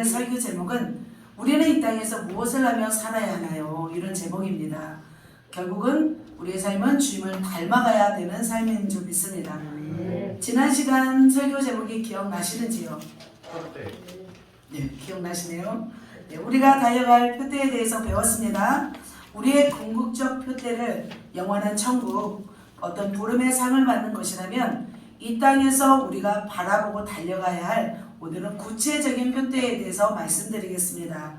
설교 제목은 우리는 이 땅에서 무엇을 하며 살아야 하나요? 이런 제목입니다. 결국은 우리의 삶은 주님을 닮아가야 되는 삶인 줄 믿습니다. 지난 시간 설교 제목이 기억나시는지요? 네, 기억나시네요. 네, 우리가 달려갈 표대에 대해서 배웠습니다. 우리의 궁극적 표대를 영원한 천국, 어떤 부름의 상을 받는 것이라면 이 땅에서 우리가 바라보고 달려가야 할 오늘은 구체적인 표대에 대해서 말씀드리겠습니다.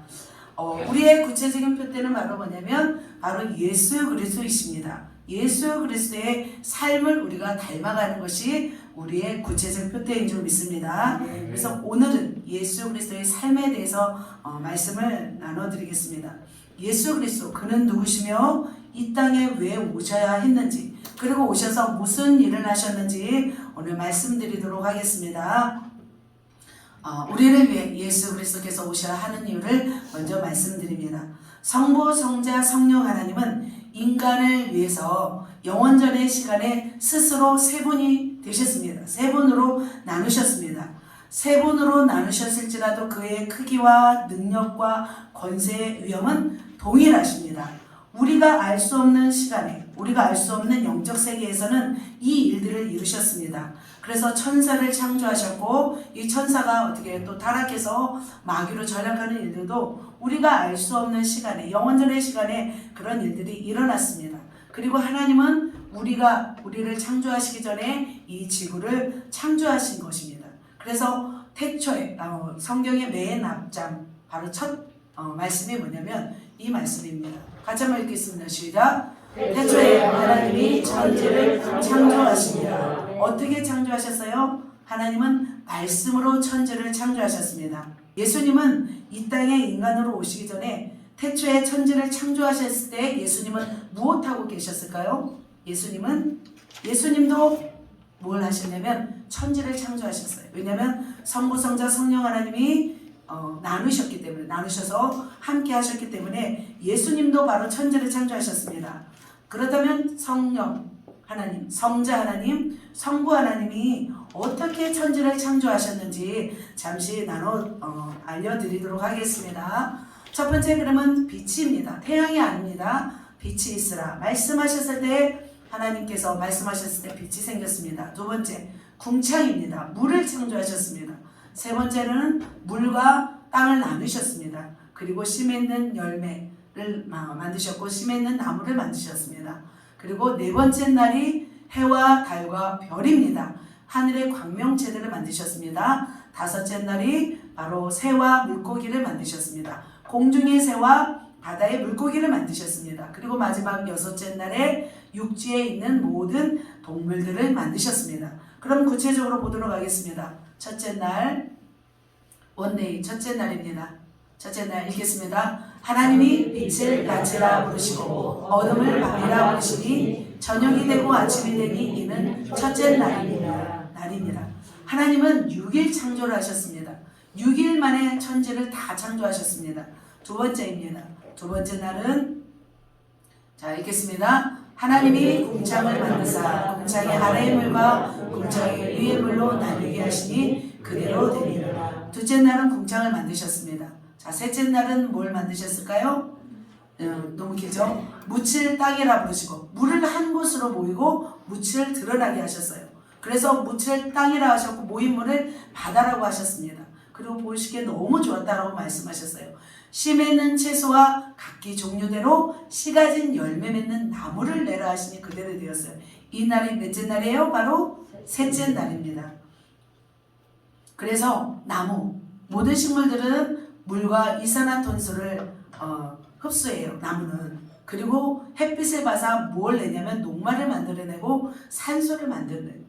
우리의 구체적인 표대는 바로 뭐냐면 바로 예수 그리스도이십니다. 예수 그리스도의 삶을 우리가 닮아가는 것이 우리의 구체적 표대인 줄 믿습니다. 그래서 오늘은 예수 그리스도의 삶에 대해서 말씀을 나눠드리겠습니다. 예수 그리스도, 그는 누구시며 이 땅에 왜 오셔야 했는지, 그리고 오셔서 무슨 일을 하셨는지 오늘 말씀드리도록 하겠습니다. 우리를 위해 예수 그리스도께서 오셔야 하는 이유를 먼저 말씀드립니다. 성부, 성자, 성령 하나님은 인간을 위해서 영원전의 시간에 스스로 세 분이 되셨습니다. 세 분으로 나누셨습니다. 세 분으로 나누셨을지라도 그의 크기와 능력과 권세의 위엄은 동일하십니다. 우리가 알 수 없는 시간에, 우리가 알 수 없는 영적 세계에서는 이 일들을 이루셨습니다. 그래서 천사를 창조하셨고, 이 천사가 어떻게 또 타락해서 마귀로 전락하는 일들도 우리가 알 수 없는 시간에, 영원전의 시간에 그런 일들이 일어났습니다. 그리고 하나님은 우리를 창조하시기 전에 이 지구를 창조하신 것입니다. 그래서 태초에 성경의 맨 앞장 바로 첫 말씀이 뭐냐면 이 말씀입니다. 같이 한번 읽겠습니다. 시작. 태초에 하나님이 천지를 창조하십니다. 어떻게 창조하셨어요? 하나님은 말씀으로 천지를 창조하셨습니다. 예수님은 이 땅에 인간으로 오시기 전에 태초에 천지를 창조하셨을 때 예수님은 무엇하고 계셨을까요? 예수님도 뭘 하셨냐면 천지를 창조하셨어요. 왜냐하면 성부, 성자, 성령 하나님이 나누셔서 함께 하셨기 때문에 예수님도 바로 천지를 창조하셨습니다. 그렇다면 성령 하나님, 성자 하나님, 성부 하나님이 어떻게 천지를 창조하셨는지 잠시 알려드리도록 하겠습니다. 첫 번째, 그러면 빛입니다. 태양이 아닙니다. 빛이 있으라 말씀하셨을 때, 하나님께서 말씀하셨을 때 빛이 생겼습니다. 두 번째, 궁창입니다. 물을 창조하셨습니다. 세 번째는 물과 땅을 나누셨습니다. 그리고 씨 맺는 열매를 만드셨고 씨 맺는 나무를 만드셨습니다. 그리고 네 번째 날이 해와 달과 별입니다. 하늘의 광명체들을 만드셨습니다. 다섯째 날이 바로 새와 물고기를 만드셨습니다. 공중의 새와 바다의 물고기를 만드셨습니다. 그리고 마지막 여섯째 날에 육지에 있는 모든 동물들을 만드셨습니다. 그럼 구체적으로 보도록 하겠습니다. 첫째 날, 원데이, 첫째 날입니다. 첫째 날 읽겠습니다. 하나님이 빛을 낮이라 부르시고 어둠을 밤이라 부르시니 저녁이 되고 아침이 되니 이는 첫째 날입니다. 하나님은 6일 창조를 하셨습니다. 6일 만에 천지를 다 창조하셨습니다. 두 번째입니다. 두 번째 날은, 자 읽겠습니다. 하나님이 궁창을 만드사 궁창의 아래의 물과 궁창의 위의 물로 나뉘게 하시니 그대로 되니라. 둘째 날은 궁창을 만드셨습니다. 자, 셋째 날은 뭘 만드셨을까요? 너무 길죠? 묻힐 땅이라 부르시고 물을 한 곳으로 모이고 묻힐 드러나게 하셨어요. 그래서 묻힐 땅이라 하셨고 모인 물을 바다라고 하셨습니다. 그리고 보시기에 너무 좋았다라고 말씀하셨어요. 씨 맺는 채소와 각기 종류대로 씨 가진 열매 맺는 나무를 내라 하시니 그대로 되었어요. 이 날이 몇째 날이에요? 바로 셋째 날입니다. 그래서 나무, 모든 식물들은 물과 이산화탄소를 흡수해요. 나무는. 그리고 햇빛을 받아 뭘 내냐면 녹말을 만들어내고 산소를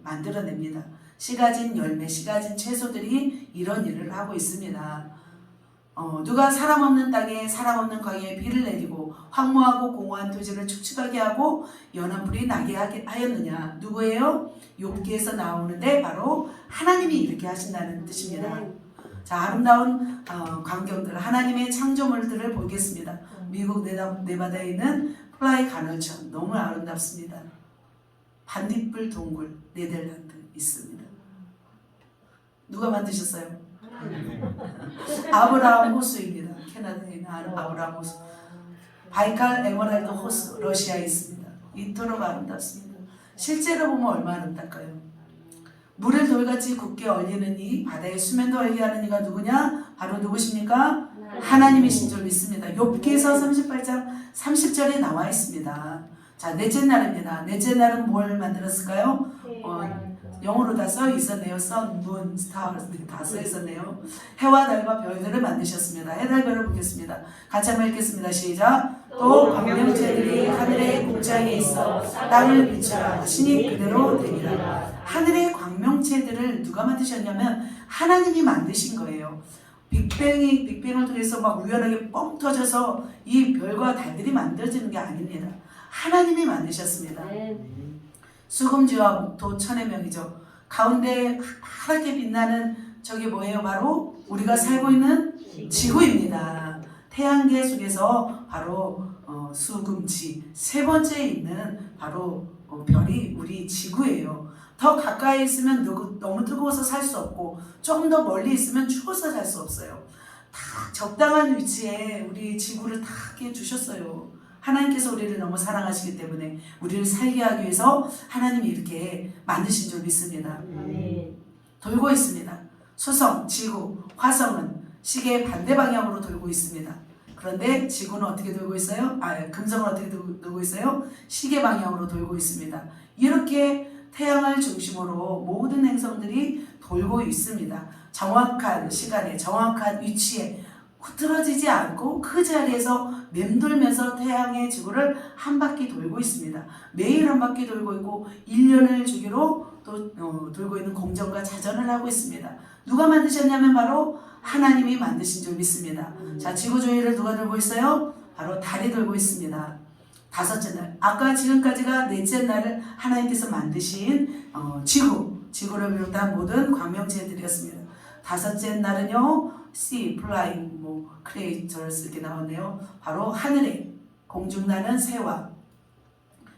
만들어냅니다. 씨 가진 열매, 씨 가진 채소들이 이런 일을 하고 있습니다. 누가 사람 없는 땅에 사람 없는 광야에 비를 내리고 황무하고 공허한 토지를 축축하게 하고 연한 불이 나게 하였느냐? 누구예요? 욥기에서 나오는데 바로 하나님이 이렇게 하신다는 뜻입니다. 자, 아름다운 광경들, 하나님의 창조물들을 보겠습니다. 미국 네바다에 있는 플라이 가널천, 너무 아름답습니다. 반딧불 동굴, 네덜란드 있습니다. 누가 만드셨어요? 아브라함 호수입니다. 캐나다에 있는 아브라함 호수. 바이칼 에메랄드 호수 러시아에 있습니다. 이토록 아름답습니다. 실제로 보면 얼마나 아름답까요? 물을 돌같이 굳게 얼리는 이, 바다의 수면도 얼게 하는 이가 누구냐? 바로 누구십니까? 하나님이신 줄 믿습니다. 욥기서 38장 30절에 나와 있습니다. 자, 넷째 날입니다. 넷째 날은 뭘 만들었을까요? 영어로 다 써 있었네요. sun, moon, stars 다 써 있었네요. 해와 달과 별들을 만드셨습니다. 해달 별을 보겠습니다. 같이 한번 읽겠습니다. 시작. 또 광명체들이 하늘의 궁창에 있어 땅을 비추라 하시니 그대로 되리라. 하늘의 광명체들을 누가 만드셨냐면 하나님이 만드신 거예요. 빅뱅을 통해서 막 우연하게 뻥 터져서 이 별과 달들이 만들어지는 게 아닙니다. 하나님이 만드셨습니다. 수금지와 목토 천의 명이죠. 가운데 파랗게 빛나는 저게 뭐예요? 바로 우리가 살고 있는 지구입니다. 태양계 속에서 바로 수금지 세 번째에 있는 바로 별이 우리 지구예요. 더 가까이 있으면 너무 뜨거워서 살 수 없고 조금 더 멀리 있으면 추워서 살 수 없어요. 다 적당한 위치에 우리 지구를 다 이렇게 주셨어요. 하나님께서 우리를 너무 사랑하시기 때문에 우리를 살게 하기 위해서 하나님이 이렇게 만드신 줄 믿습니다. 돌고 있습니다. 수성, 지구, 화성은 시계의 반대 방향으로 돌고 있습니다. 그런데 지구는 어떻게 돌고 있어요? 금성은 어떻게 돌고 있어요? 시계 방향으로 돌고 있습니다. 이렇게 태양을 중심으로 모든 행성들이 돌고 있습니다. 정확한 시간에 정확한 위치에 흐트러지지 않고 그 자리에서 맴돌면서 태양의 지구를 한 바퀴 돌고 있습니다. 매일 한 바퀴 돌고 있고 1년을 주기로 또 돌고 있는 공전과 자전을 하고 있습니다. 누가 만드셨냐면 바로 하나님이 만드신 줄 믿습니다. 자, 지구 주위를 누가 돌고 있어요? 바로 달이 돌고 있습니다. 다섯째 날, 아까 지금까지가 넷째 날을 하나님께서 만드신 지구를 비롯한 모든 광명체들이었습니다. 다섯째 날은요, sea, flying, creators 이렇게 나왔네요. 바로 하늘에 공중나는 새와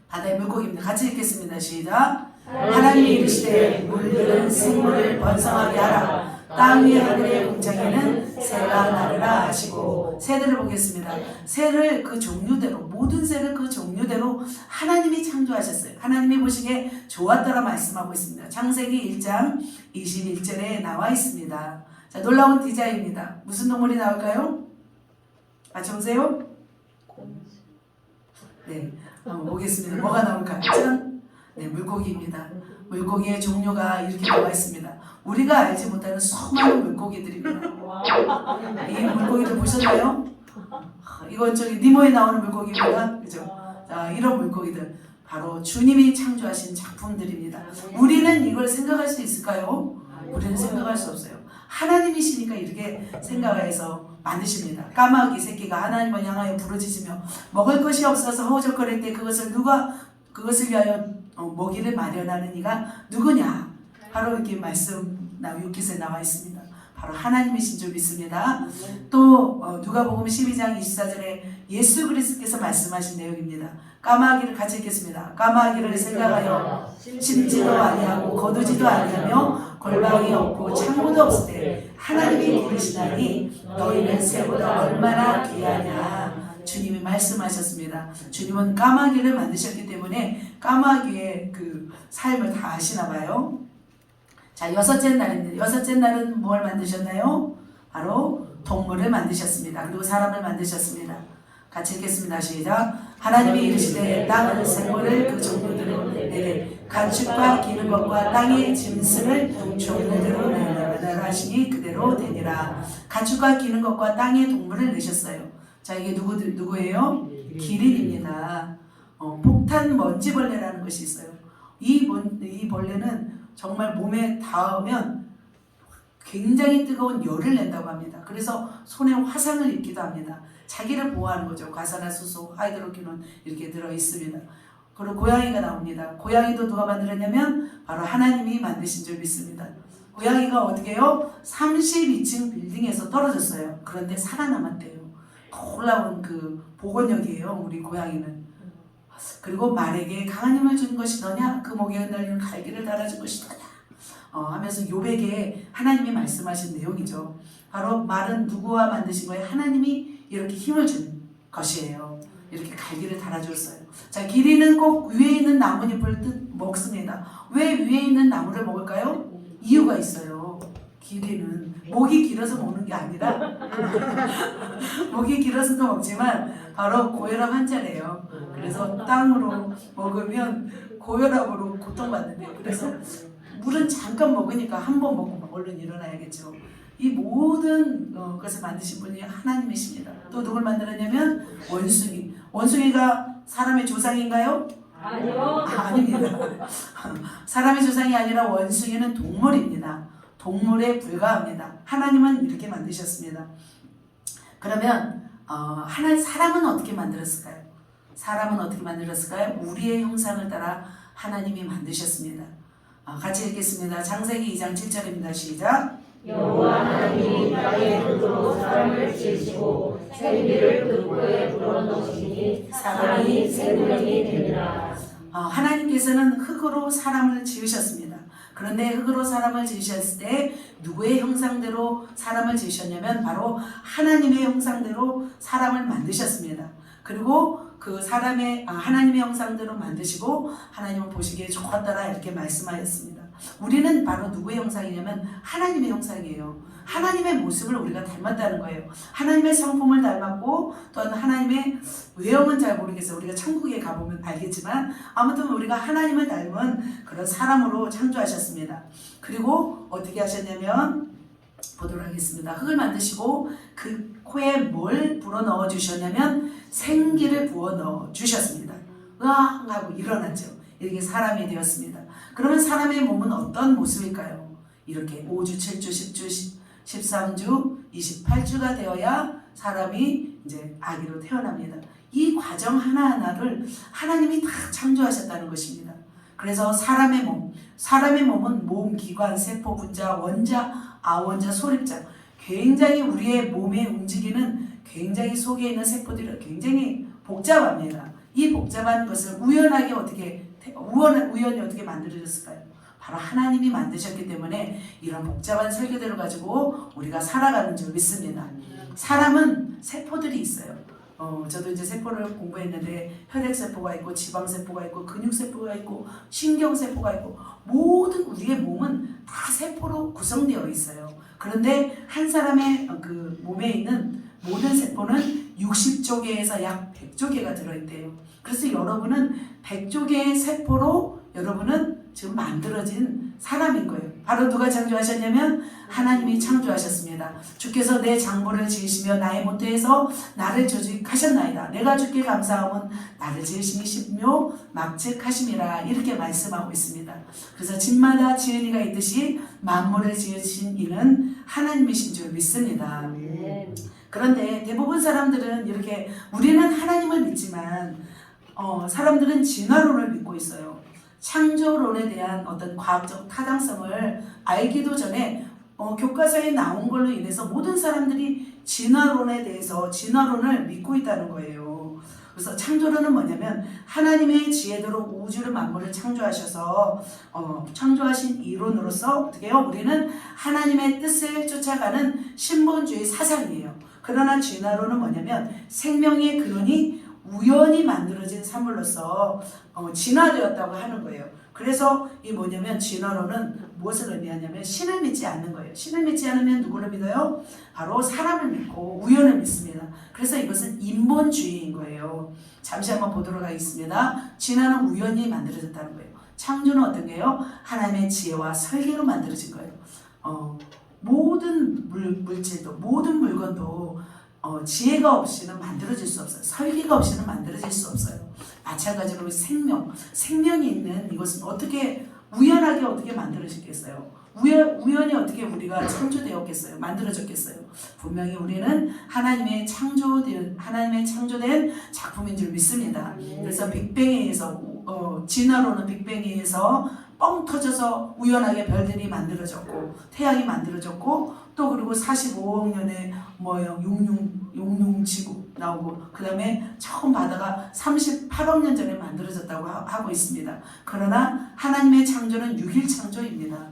바다의 물고기입니다. 같이 읽겠습니다. 시작. 하나님이 이르시되 물들은 생물을 번성하게 하라. 땅 위의 하늘의 공창에는 새가 나르라 하시고. 새들을 보겠습니다. 새를 그 종류대로, 모든 새를 그 종류대로 하나님이 창조하셨어요. 하나님이 보시기에 좋았더라 말씀하고 있습니다. 창세기 1장 21절에 나와 있습니다. 자, 놀라운 디자인입니다. 무슨 동물이 나올까요? 맞춰보세요. 네, 한번 보겠습니다. 뭐가 나올까요? 네, 물고기입니다. 물고기의 종류가 이렇게 나와 있습니다. 우리가 알지 못하는 수많은 물고기들입니다. 이 물고기들 보셨나요? 이건 저기 니모에 나오는 물고기입니다. 그죠? 자, 이런 물고기들 바로 주님이 창조하신 작품들입니다. 우리는 이걸 생각할 수 있을까요? 우리는 생각할 수 없어요. 하나님이시니까 이렇게 생각해서 만드십니다. 까마귀 새끼가 하나님을 향하여 부르짖으며 먹을 것이 없어서 허우적거릴 때 그것을 위하여 먹이를 마련하는 이가 누구냐? 바로 이렇게 말씀 욥기서에 나와 있습니다. 바로 하나님이신 줄 믿습니다. 또 누가복음 12장 24절에 예수 그리스도께서 말씀하신 내용입니다. 까마귀를 같이 읽겠습니다. 까마귀를 생각하여 심지도 아니하고 거두지도 아니하며 골방이 없고 창고도 없을 때 하나님이 기르시다니 너희는 새보다 얼마나 귀하냐. 주님이 말씀하셨습니다. 주님은 까마귀를 만드셨기 때문에 까마귀의 그 삶을 다 아시나 봐요. 자, 여섯째 날입니다. 여섯째 날은 뭘 만드셨나요? 바로 동물을 만드셨습니다. 그리고 사람을 만드셨습니다. 같이 읽겠습니다. 시작. 하나님이 이르시되 땅은 생물을 그 종류대로 내되 가축과 기는 것과 땅의 짐승을 종류대로 내라 하시니 그대로 되니라. 가축과 기는 것과 땅의 동물을 내셨어요. 자, 이게 누구예요? 기린입니다. 폭탄 먼지벌레라는 것이 있어요. 이 벌레는 정말 몸에 닿으면 굉장히 뜨거운 열을 낸다고 합니다. 그래서 손에 화상을 입기도 합니다. 자기를 보호하는 거죠. 과산화수소, 하이드로퀴논 이렇게 들어있습니다. 그리고 고양이가 나옵니다. 고양이도 누가 만들었냐면 바로 하나님이 만드신 줄 믿습니다. 고양이가 어떻게 해요? 32층 빌딩에서 떨어졌어요. 그런데 살아남았대요. 놀라운 그 복원력이에요. 우리 고양이는. 그리고 말에게 강한 힘을 준 것이 너냐? 그 목에 흩날리는 갈기를 달아준 것이 너냐? 하면서 욥에게 하나님이 말씀하신 내용이죠. 바로 말은 누구와 만드신 거예요? 하나님이 이렇게 힘을 준 것이에요. 이렇게 갈기를 달아줬어요. 자, 기린은 꼭 위에 있는 나뭇잎을 먹습니다. 왜 위에 있는 나무를 먹을까요? 이유가 있어요. 기린은 목이 길어서 먹는 게 아니라 목이 길어서도 먹지만 바로 고혈압 환자래요. 그래서 땅으로 먹으면 고혈압으로 고통받는데요. 그래서 물은 잠깐 먹으니까 한 번 먹고 얼른 일어나야겠죠. 이 모든 것을 만드신 분이 하나님이십니다. 또 누굴 만들었냐면 원숭이. 원숭이가 사람의 조상인가요? 아니요. 아닙니다. 사람의 조상이 아니라 원숭이는 동물입니다. 동물에 불과합니다. 하나님은 이렇게 만드셨습니다. 그러면 사람은 어떻게 만들었을까요? 사람은 어떻게 만들었을까요? 우리의 형상을 따라 하나님이 만드셨습니다. 같이 읽겠습니다. 창세기 2장 7절입니다. 시작. 여호와 하나님이 땅의 흙으로 사람을 지으시고 생기를 그 흙에 불어넣으시니 사람이 생명이 되니라. 하나님께서는 흙으로 사람을 지으셨습니다. 그런데 흙으로 사람을 지으셨을 때 누구의 형상대로 사람을 지으셨냐면 바로 하나님의 형상대로 사람을 만드셨습니다. 그리고 그 하나님의 형상대로 만드시고 하나님은 보시기에 좋았더라 이렇게 말씀하였습니다. 우리는 바로 누구의 형상이냐면 하나님의 형상이에요. 하나님의 모습을 우리가 닮았다는 거예요. 하나님의 성품을 닮았고 또한 하나님의 외형은 잘 모르겠어요. 우리가 천국에 가보면 알겠지만 아무튼 우리가 하나님을 닮은 그런 사람으로 창조하셨습니다. 그리고 어떻게 하셨냐면 보도록 하겠습니다. 흙을 만드시고 그 코에 뭘 불어넣어 주셨냐면 생기를 부어넣어 주셨습니다. 으앙 하고 일어났죠. 이렇게 사람이 되었습니다. 그러면 사람의 몸은 어떤 모습일까요? 이렇게 5주, 7주, 10주, 13주, 28주가 되어야 사람이 이제 아기로 태어납니다. 이 과정 하나하나를 하나님이 다 창조하셨다는 것입니다. 그래서 사람의 몸은 몸, 기관, 세포, 분자, 원자, 아원자, 소립자 굉장히 우리의 몸에 움직이는 굉장히 속에 있는 세포들이 굉장히 복잡합니다. 이 복잡한 것을 우연히 어떻게 만들어졌을까요? 바로 하나님이 만드셨기 때문에 이런 복잡한 설계대로 가지고 우리가 살아가는 줄 믿습니다. 사람은 세포들이 있어요. 저도 이제 세포를 공부했는데 혈액세포가 있고 지방세포가 있고 근육세포가 있고 신경세포가 있고 모든 우리의 몸은 다 세포로 구성되어 있어요. 그런데 한 사람의 그 몸에 있는 모든 세포는 60조 개에서 약 100조 개가 들어있대요. 그래서 여러분은 100조 개의 세포로 여러분은 지금 만들어진 사람인 거예요. 바로 누가 창조하셨냐면 하나님이 창조하셨습니다. 주께서 내 장부를 지으시며 나의 모태에서 나를 조직하셨나이다. 내가 주께 감사함은 나를 지으심이시며 막책하심이라 이렇게 말씀하고 있습니다. 그래서 집마다 지은 이가 있듯이 만물을 지으신 이는 하나님이신 줄 믿습니다. 그런데 대부분 사람들은 이렇게 우리는 하나님을 믿지만 사람들은 진화론을 믿고 있어요. 창조론에 대한 어떤 과학적 타당성을 알기도 전에 교과서에 나온 걸로 인해서 모든 사람들이 진화론에 대해서 진화론을 믿고 있다는 거예요. 그래서 창조론은 뭐냐면 하나님의 지혜대로 우주를 만물을 창조하셔서 창조하신 이론으로서 어떻게 해요? 우리는 하나님의 뜻을 쫓아가는 신본주의 사상이에요. 그러나 진화론은 뭐냐면 생명의 근원이 우연히 만들어진 사물로서 진화되었다고 하는 거예요. 그래서 이 뭐냐면 진화론은 무엇을 의미하냐면 신을 믿지 않는 거예요. 신을 믿지 않으면 누구를 믿어요? 바로 사람을 믿고 우연을 믿습니다. 그래서 이것은 인본주의인 거예요. 잠시 한번 보도록 하겠습니다. 진화는 우연히 만들어졌다는 거예요. 창조는 어떤 거예요? 하나님의 지혜와 설계로 만들어진 거예요. 모든 물질도 모든 물건도 지혜가 없이는 만들어질 수 없어요. 설계가 없이는 만들어질 수 없어요. 마찬가지로 생명이 있는 이것은 우연하게 어떻게 만들어졌겠어요? 우연히 어떻게 우리가 창조되었겠어요? 만들어졌겠어요? 분명히 우리는 하나님의 창조된 작품인 줄 믿습니다. 그래서 빅뱅에 의해서 진화론은 빅뱅에 의해서 뻥 터져서 우연하게 별들이 만들어졌고 태양이 만들어졌고 또 그리고 45억 년에 용융지구 나오고 그 다음에 처음 바다가 38억 년 전에 만들어졌다고 하고 있습니다. 그러나 하나님의 창조는 6일 창조입니다.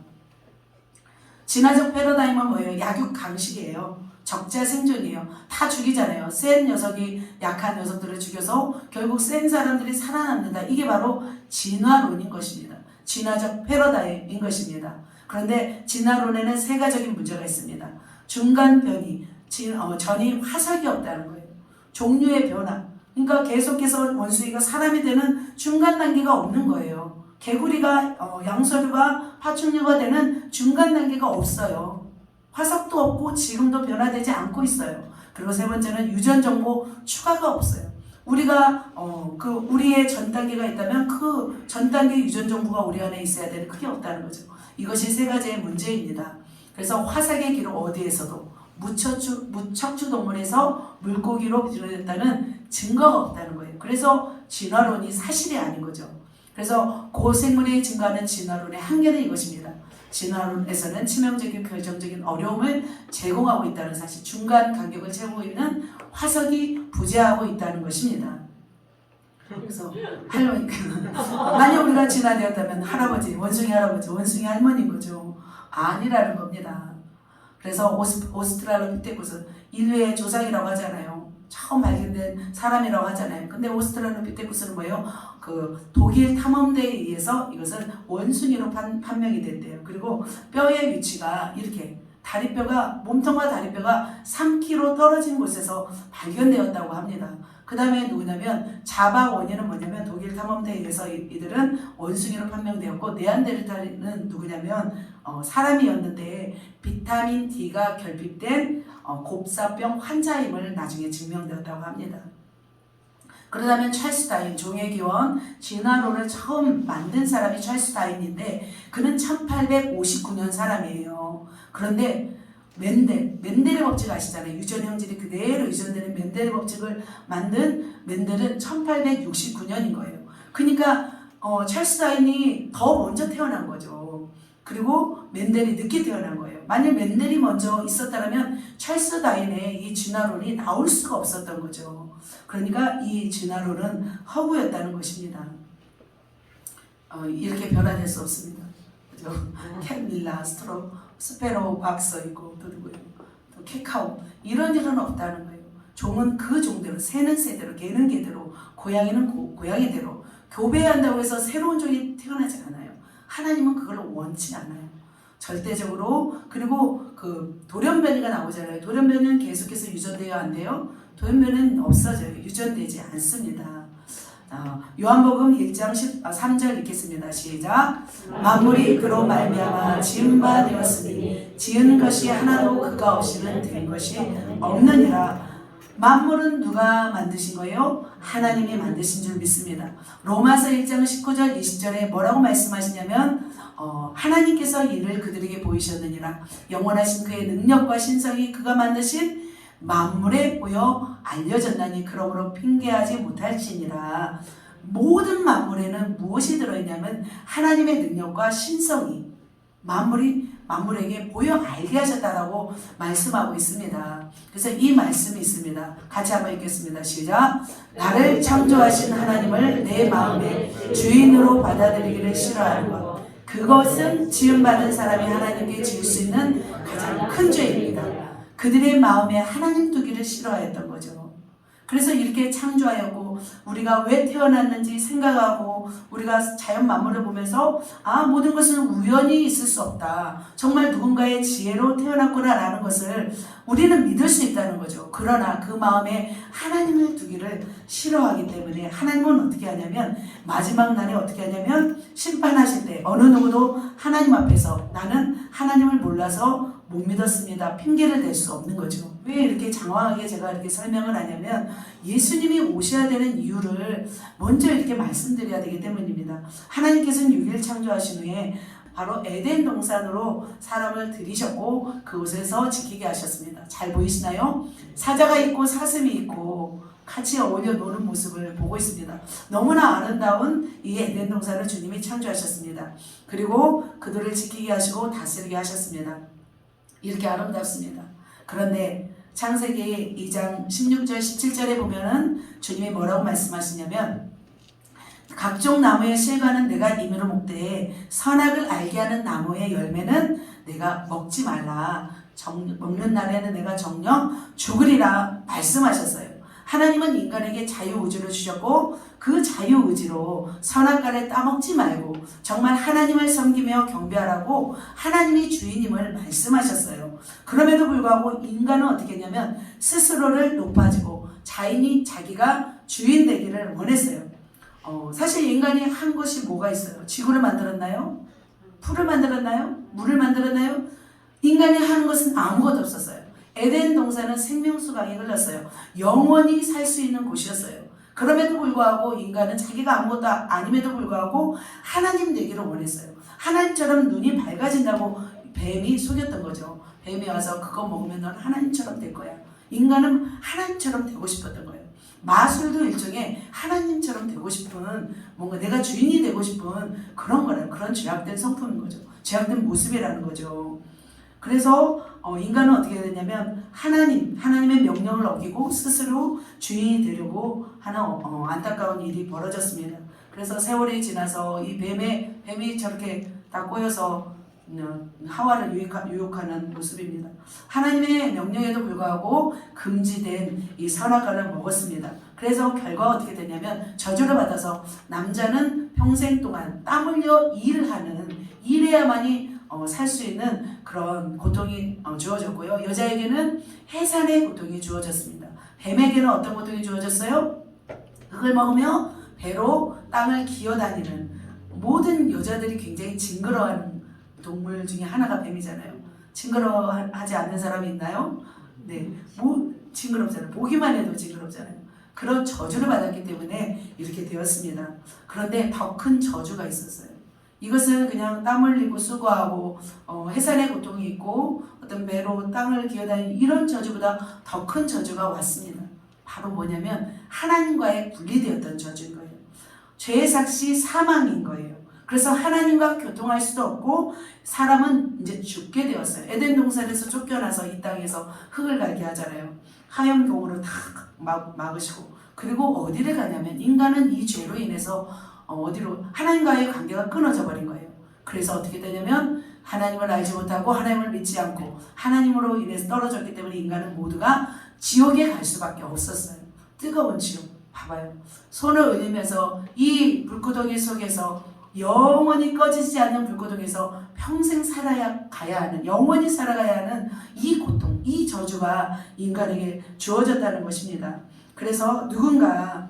진화적 패러다임은 뭐예요? 약육 강식이에요. 적자 생존이에요. 다 죽이잖아요. 센 녀석이 약한 녀석들을 죽여서 결국 센 사람들이 살아남는다. 이게 바로 진화론인 것입니다. 진화적 패러다임인 것입니다. 그런데 진화론에는 세 가지적인 문제가 있습니다. 중간 변이, 전이 화석이 없다는 거예요. 종류의 변화. 그러니까 계속해서 원숭이가 사람이 되는 중간 단계가 없는 거예요. 개구리가 양서류가 파충류가 되는 중간 단계가 없어요. 화석도 없고 지금도 변화되지 않고 있어요. 그리고 세 번째는 유전 정보 추가가 없어요. 우리가 우리의 전 단계가 있다면 그 전 단계 유전 정보가 우리 안에 있어야 되는 그게 없다는 거죠. 이것이 세 가지의 문제입니다. 그래서 화석의 기록 어디에서도 무척추 동물에서 물고기로 변화됐다는 증거가 없다는 거예요. 그래서 진화론이 사실이 아닌 거죠. 그래서 고생물의 증가하는 진화론의 한계는 이것입니다. 진화론에서는 치명적인 결정적인 어려움을 제공하고 있다는 사실, 중간 간격을 채우고 있는 화석이 부재하고 있다는 것입니다. 그래서 만약 우리가 진화되었다면 원숭이 할아버지, 원숭이 할머니인 거죠. 아니라는 겁니다. 그래서 오스트랄로피테쿠스 인류의 조상이라고 하잖아요. 처음 발견된 사람이라고 하잖아요. 근데 오스트랄로피테쿠스는 뭐예요? 독일 탐험대에 의해서 이것은 원숭이로 판명이 됐대요. 그리고 뼈의 위치가 이렇게 몸통과 다리뼈가 3km 떨어진 곳에서 발견되었다고 합니다. 그 다음에 누구냐면 자바 원인은 뭐냐면 독일 탐험대에 의해서 이들은 원숭이로 판명되었고, 네안데르탈은 누구냐면 사람이었는데 비타민 D가 결핍된 곱사병 환자임을 나중에 증명되었다고 합니다. 그러다면 찰스 다윈, 종의 기원, 진화론을 처음 만든 사람이 찰스 다윈인데 그는 1859년 사람이에요. 그런데 멘델의 법칙 아시잖아요. 유전 형질이 그대로 유전되는 멘델의 법칙을 만든 멘델은 1869년인 거예요. 그러니까 찰스 다윈이 더 먼저 태어난 거죠. 그리고 멘델이 늦게 태어난 거예요. 만약 멘델이 먼저 있었다면 찰스 다윈의 이 진화론이 나올 수가 없었던 거죠. 그러니까 이 진화론은 허구였다는 것입니다. 이렇게 변화될 수 없습니다. 그죠? 캔밀라, 스페로 박서 있고 또 누구예요? 또 케카오, 이런 일은 없다는 거예요. 종은 그 종대로, 새는 새대로, 개는 개대로, 고양이는 고양이대로 교배한다고 해서 새로운 종이 태어나지 않아요. 하나님은 그걸 원치 않아요. 절대적으로. 그리고 돌연변이가 나오잖아요. 돌연변이는 계속해서 유전돼요, 안 돼요? 돌연변이는 없어져요. 유전되지 않습니다. 요한복음 1장 3절 읽겠습니다. 시작. 만물이 그로 말미암아 지은 바 되었으니 지은 것이 하나도 그가 없이는 된 것이 없느니라. 만물은 누가 만드신 거예요? 하나님이 만드신 줄 믿습니다. 로마서 1장 19절 20절에 뭐라고 말씀하시냐면 하나님께서 이를 그들에게 보이셨느니라. 영원하신 그의 능력과 신성이 그가 만드신 만물에 보여 알려졌나니 그러므로 핑계하지 못할지니라. 모든 만물에는 무엇이 들어있냐면 하나님의 능력과 신성이 만물에게 보여 알게 하셨다라고 말씀하고 있습니다. 그래서 이 말씀이 있습니다. 같이 한번 읽겠습니다. 시작. 나를 창조하신 하나님을 내 마음의 주인으로 받아들이기를 싫어하는 것, 그것은 지음받은 사람이 하나님께 지을 수 있는 가장 큰 죄입니다. 그들의 마음에 하나님 두기를 싫어했던 거죠. 그래서 이렇게 창조하였고, 우리가 왜 태어났는지 생각하고, 우리가 자연 만물을 보면서 모든 것은 우연히 있을 수 없다, 정말 누군가의 지혜로 태어났구나 라는 것을 우리는 믿을 수 있다는 거죠. 그러나 그 마음에 하나님을 두기를 싫어하기 때문에 하나님은 어떻게 하냐면, 마지막 날에 어떻게 하냐면 심판하실 때 어느 누구도 하나님 앞에서 나는 하나님을 몰라서 못 믿었습니다, 핑계를 댈 수 없는 거죠. 왜 이렇게 장황하게 제가 이렇게 설명을 하냐면, 예수님이 오셔야 되는 이유를 먼저 이렇게 말씀드려야 되기 때문입니다. 하나님께서는 6일 창조하신 후에 바로 에덴 동산으로 사람을 들이셨고 그곳에서 지키게 하셨습니다. 잘 보이시나요? 사자가 있고 사슴이 있고 같이 어울려 노는 모습을 보고 있습니다. 너무나 아름다운 이 에덴 동산을 주님이 창조하셨습니다. 그리고 그들을 지키게 하시고 다스리게 하셨습니다. 이렇게 아름답습니다. 그런데 창세기 2장 16절 17절에 보면은 주님이 뭐라고 말씀하시냐면, 각종 나무의 실과는 내가 임의로 먹되 선악을 알게 하는 나무의 열매는 내가 먹지 말라. 먹는 날에는 내가 정녕 죽으리라 말씀하셨어요. 하나님은 인간에게 자유의지를 주셨고 그 자유의지로 선악과를 따먹지 말고 정말 하나님을 섬기며 경배하라고 하나님이 주인임을 말씀하셨어요. 그럼에도 불구하고 인간은 어떻게 했냐면 스스로를 높아지고 자기가 주인 되기를 원했어요. 사실 인간이 한 것이 뭐가 있어요? 지구를 만들었나요? 풀을 만들었나요? 물을 만들었나요? 인간이 하는 것은 아무것도 없었어요. 에덴 동산은 생명수 강이 흘렀어요. 영원히 살 수 있는 곳이었어요. 그럼에도 불구하고 인간은 자기가 아무것도 아님에도 불구하고 하나님 되기를 원했어요. 하나님처럼 눈이 밝아진다고 뱀이 속였던 거죠. 뱀이 와서 그거 먹으면 넌 하나님처럼 될 거야. 인간은 하나님처럼 되고 싶었던 거예요. 마술도 일종의 하나님처럼 되고 싶은, 뭔가 내가 주인이 되고 싶은 그런 거래요. 그런 죄악된 성품인 거죠. 죄악된 모습이라는 거죠. 그래서 인간은 어떻게 되냐면 하나님의 명령을 어기고 스스로 주인이 되려고 하는 안타까운 일이 벌어졌습니다. 그래서 세월이 지나서 이 뱀이 저렇게 다 꼬여서 하와를 유혹하는 모습입니다. 하나님의 명령에도 불구하고 금지된 이 선악과를 먹었습니다. 그래서 결과가 어떻게 되냐면 저주를 받아서 남자는 평생 동안 땀 흘려 일해야만이 살 수 있는 그런 고통이 주어졌고요. 여자에게는 해산의 고통이 주어졌습니다. 뱀에게는 어떤 고통이 주어졌어요? 흙을 먹으며 배로 땅을 기어다니는, 모든 여자들이 굉장히 징그러워하는 동물 중에 하나가 뱀이잖아요. 징그러워하지 않는 사람이 있나요? 네, 징그럽잖아요. 보기만 해도 징그럽잖아요. 그런 저주를 받았기 때문에 이렇게 되었습니다. 그런데 더 큰 저주가 있었어요. 이것은 그냥 땀 흘리고 수고하고 해산의 고통이 있고 어떤 배로 땅을 기어다니는 이런 저주보다 더 큰 저주가 왔습니다. 바로 뭐냐면 하나님과의 분리되었던 저주인 거예요. 죄의 삭시 사망인 거예요. 그래서 하나님과 교통할 수도 없고 사람은 이제 죽게 되었어요. 에덴 동산에서 쫓겨나서 이 땅에서 흙을 갈게 하잖아요. 하염동으로 다 막으시고, 그리고 어디를 가냐면 인간은 이 죄로 인해서 어디로, 하나님과의 관계가 끊어져 버린 거예요. 그래서 어떻게 되냐면 하나님을 알지 못하고 하나님을 믿지 않고 하나님으로 인해서 떨어졌기 때문에 인간은 모두가 지옥에 갈 수밖에 없었어요. 뜨거운 지옥. 봐봐요. 손을 의리면서 이 불구덩이 속에서 영원히 꺼지지 않는 불구덩이에서 평생 가야 하는, 영원히 살아가야 하는 이 고통, 이 저주가 인간에게 주어졌다는 것입니다. 그래서 누군가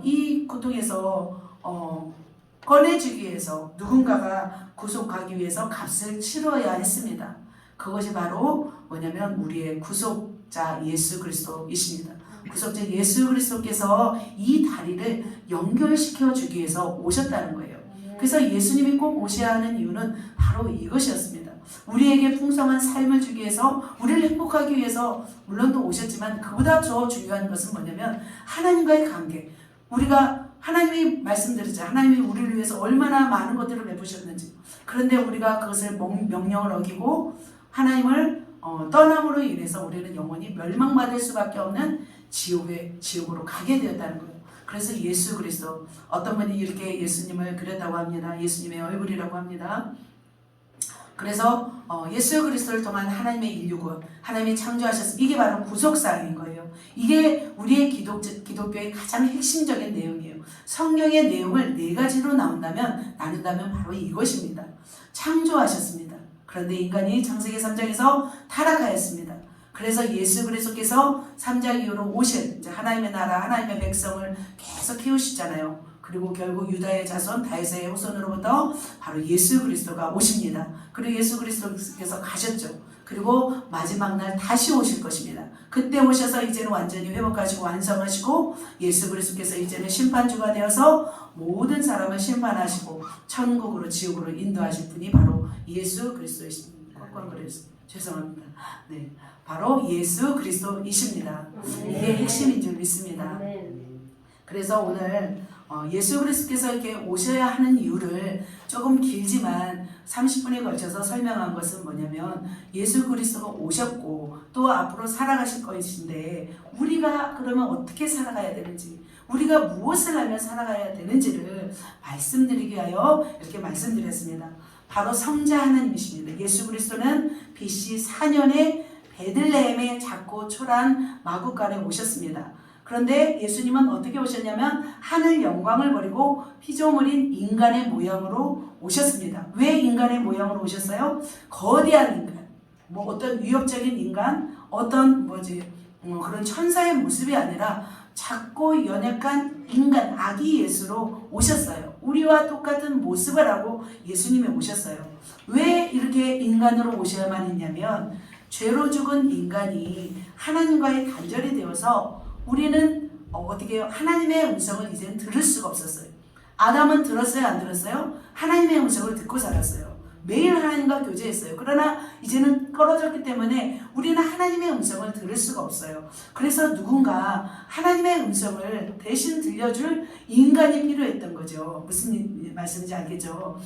이 고통에서 꺼내주기 위해서 누군가가 구속하기 위해서 값을 치러야 했습니다. 그것이 바로 뭐냐면 우리의 구속자 예수 그리스도이십니다. 구속자 예수 그리스도께서 이 다리를 연결시켜 주기 위해서 오셨다는 거예요. 그래서 예수님이 꼭 오셔야 하는 이유는 바로 이것이었습니다. 우리에게 풍성한 삶을 주기 위해서, 우리를 행복하기 위해서 물론 또 오셨지만 그보다 더 중요한 것은 뭐냐면 하나님과의 관계. 우리가 하나님이 말씀드렸죠. 하나님이 우리를 위해서 얼마나 많은 것들을 베푸셨는지. 그런데 우리가 그것을 명령을 어기고 하나님을 떠남으로 인해서 우리는 영원히 멸망받을 수밖에 없는 지옥으로 가게 되었다는 거예요. 그래서 예수 그리스도, 어떤 분이 이렇게 예수님을 그렸다고 합니다. 예수님의 얼굴이라고 합니다. 그래서 예수 그리스도를 통한 하나님의 인류군, 하나님이 창조하셨습니다. 이게 바로 구속사역인 거예요. 이게 우리의 기독교의 가장 핵심적인 내용이에요. 성경의 내용을 4가지로 나눈다면 바로 이것입니다. 창조하셨습니다. 그런데 인간이 창세기 3장에서 타락하였습니다. 그래서 예수 그리스도께서 3장 이후로 오실 이제 하나님의 나라, 하나님의 백성을 계속 키우시잖아요. 그리고 결국 유다의 자손, 다윗의 후손으로부터 바로 예수 그리스도가 오십니다. 그리고 예수 그리스도께서 가셨죠. 그리고 마지막 날 다시 오실 것입니다. 그때 오셔서 이제는 완전히 회복하시고 완성하시고 예수 그리스도께서 이제는 심판주가 되어서 모든 사람을 심판하시고 천국으로 지옥으로 인도하실 분이 바로 예수 그리스도이십니다. 꽉꽉거려서 죄송합니다. 네, 바로 예수 그리스도이십니다. 이게 핵심인 줄 믿습니다. 그래서 오늘 예수 그리스도께서 이렇게 오셔야 하는 이유를 조금 길지만 30분에 걸쳐서 설명한 것은 뭐냐면, 예수 그리스도가 오셨고 또 앞으로 살아가실 것인데 우리가 그러면 어떻게 살아가야 되는지, 우리가 무엇을 하며 살아가야 되는지를 말씀드리기 위하여 이렇게 말씀드렸습니다. 바로 성자 하나님이십니다. 예수 그리스도는 BC 4년에 베들레헴의 작고 초라한 마구간에 오셨습니다. 그런데 예수님은 어떻게 오셨냐면 하늘 영광을 버리고 피조물인 인간의 모양으로 오셨습니다. 왜 인간의 모양으로 오셨어요? 거대한 인간, 뭐 어떤 위협적인 인간, 어떤 그런 천사의 모습이 아니라 작고 연약한 인간, 아기 예수로 오셨어요. 우리와 똑같은 모습을 하고 예수님이 오셨어요. 왜 이렇게 인간으로 오셔야만 했냐면 죄로 죽은 인간이 하나님과의 단절이 되어서 우리는 어떻게 해요? 하나님의 음성을 이제는 들을 수가 없었어요. 아담은 들었어요? 안 들었어요? 하나님의 음성을 듣고 살았어요. 매일 하나님과 교제했어요. 그러나 이제는 떨어졌기 때문에 우리는 하나님의 음성을 들을 수가 없어요. 그래서 누군가 하나님의 음성을 대신 들려줄 인간이 필요했던 거죠. 무슨 말씀인지 알겠죠?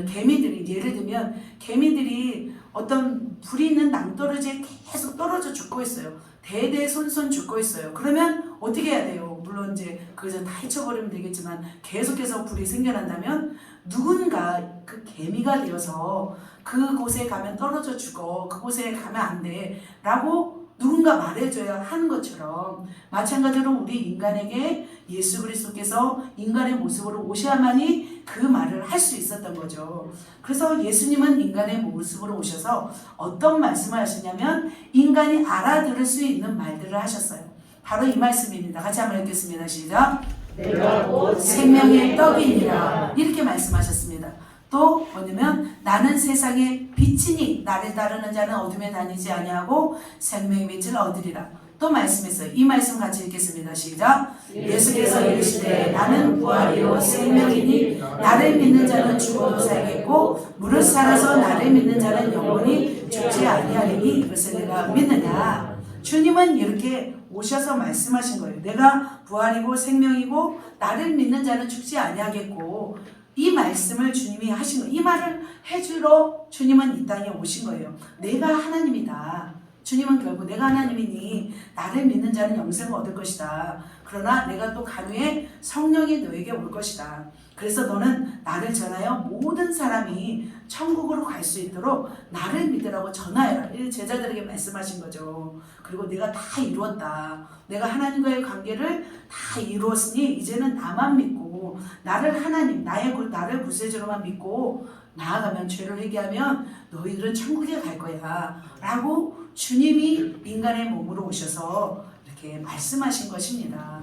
개미들이, 예를 들면 개미들이 어떤 불이 있는 낭떠러지에 계속 떨어져 죽고 있어요. 대대손손 죽고 있어요. 그러면 어떻게 해야 돼요? 물론 이제 그것은 다 헤쳐버리면 되겠지만 계속해서 불이 생겨난다면 누군가 그 개미가 되어서 그곳에 가면 떨어져 죽어, 그곳에 가면 안 돼 라고 누군가 말해줘야 하는 것처럼 마찬가지로 우리 인간에게 예수 그리스도께서 인간의 모습으로 오셔야만이 그 말을 할 수 있었던 거죠. 그래서 예수님은 인간의 모습으로 오셔서 어떤 말씀을 하시냐면 인간이 알아들을 수 있는 말들을 하셨어요. 바로 이 말씀입니다. 같이 한번 읽겠습니다. 시작. 내가 곧 생명의 떡이니라 이렇게 말씀하셨습니다. 또 뭐냐면 나는 세상의 빛이니 나를 따르는 자는 어둠에 다니지 아니하고 생명의 빛을 얻으리라. 또 말씀했어요. 이 말씀 같이 읽겠습니다. 시작. 예수께서 이르시되 나는 부활이요 생명이니 나를 믿는 자는 죽어도 살겠고 무릇 살아서 나를 믿는 자는 영원히 죽지 아니하리니 이것을 내가 믿느냐. 주님은 이렇게 오셔서 말씀하신 거예요. 내가 부활이고 생명이고 나를 믿는 자는 죽지 아니하겠고 이 말씀을 주님이 하신 거예요. 이 말을 해주러 주님은 이 땅에 오신 거예요. 내가 하나님이다. 주님은 결국 내가 하나님이니 나를 믿는 자는 영생을 얻을 것이다. 그러나 내가 또 간후에 성령이 너에게 올 것이다. 그래서 너는 나를 전하여 모든 사람이 천국으로 갈 수 있도록 나를 믿으라고 전하여라. 이 제자들에게 말씀하신 거죠. 그리고 내가 다 이루었다. 내가 하나님과의 관계를 다 이루었으니 이제는 나만 믿고 나를 하나님, 나를 구세주로만 믿고 나아가면 죄를 회개하면 너희들은 천국에 갈 거야. 라고 주님이 인간의 몸으로 오셔서 이렇게 말씀하신 것입니다.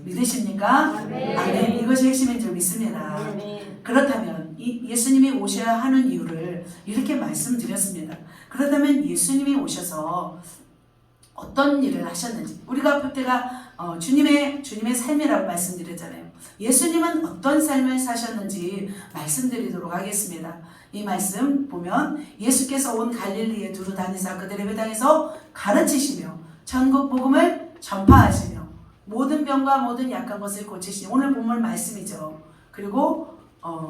믿으십니까? 아멘. 이것이 핵심인 줄 믿습니다. 그렇다면 예수님이 오셔야 하는 이유를 이렇게 말씀드렸습니다. 그렇다면 예수님이 오셔서 어떤 일을 하셨는지 우리가 볼 때가 주님의 삶이라고 말씀드렸잖아요. 예수님은 어떤 삶을 사셨는지 말씀드리도록 하겠습니다. 이 말씀 보면 예수께서 온 갈릴리에 두루 다니사 그들의 회당에서 가르치시며 천국 복음을 전파하시며 모든 병과 모든 약한 것을 고치시니 오늘 본문 말씀이죠. 그리고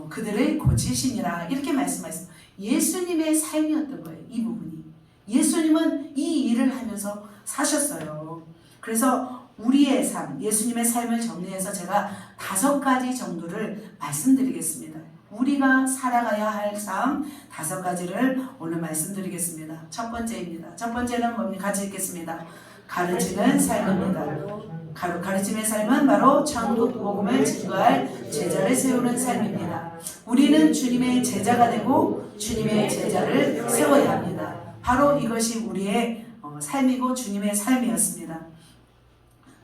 그들을 고치시니라 이렇게 말씀하셨어요. 예수님의 삶이었던 거예요. 이 부분이. 예수님은 이 일을 하면서 사셨어요. 그래서 우리의 삶, 예수님의 삶을 정리해서 제가 5가지 정도를 말씀드리겠습니다. 우리가 살아가야 할 삶 5가지를 오늘 말씀드리겠습니다. 첫 번째입니다. 첫 번째는 뭡니까? 같이 읽겠습니다. 가르치는 삶입니다. 가르침의 삶은 바로 천국 복음을 증거할 제자를 세우는 삶입니다. 우리는 주님의 제자가 되고 주님의 제자를 세워야 합니다. 바로 이것이 우리의 삶이고 주님의 삶이었습니다.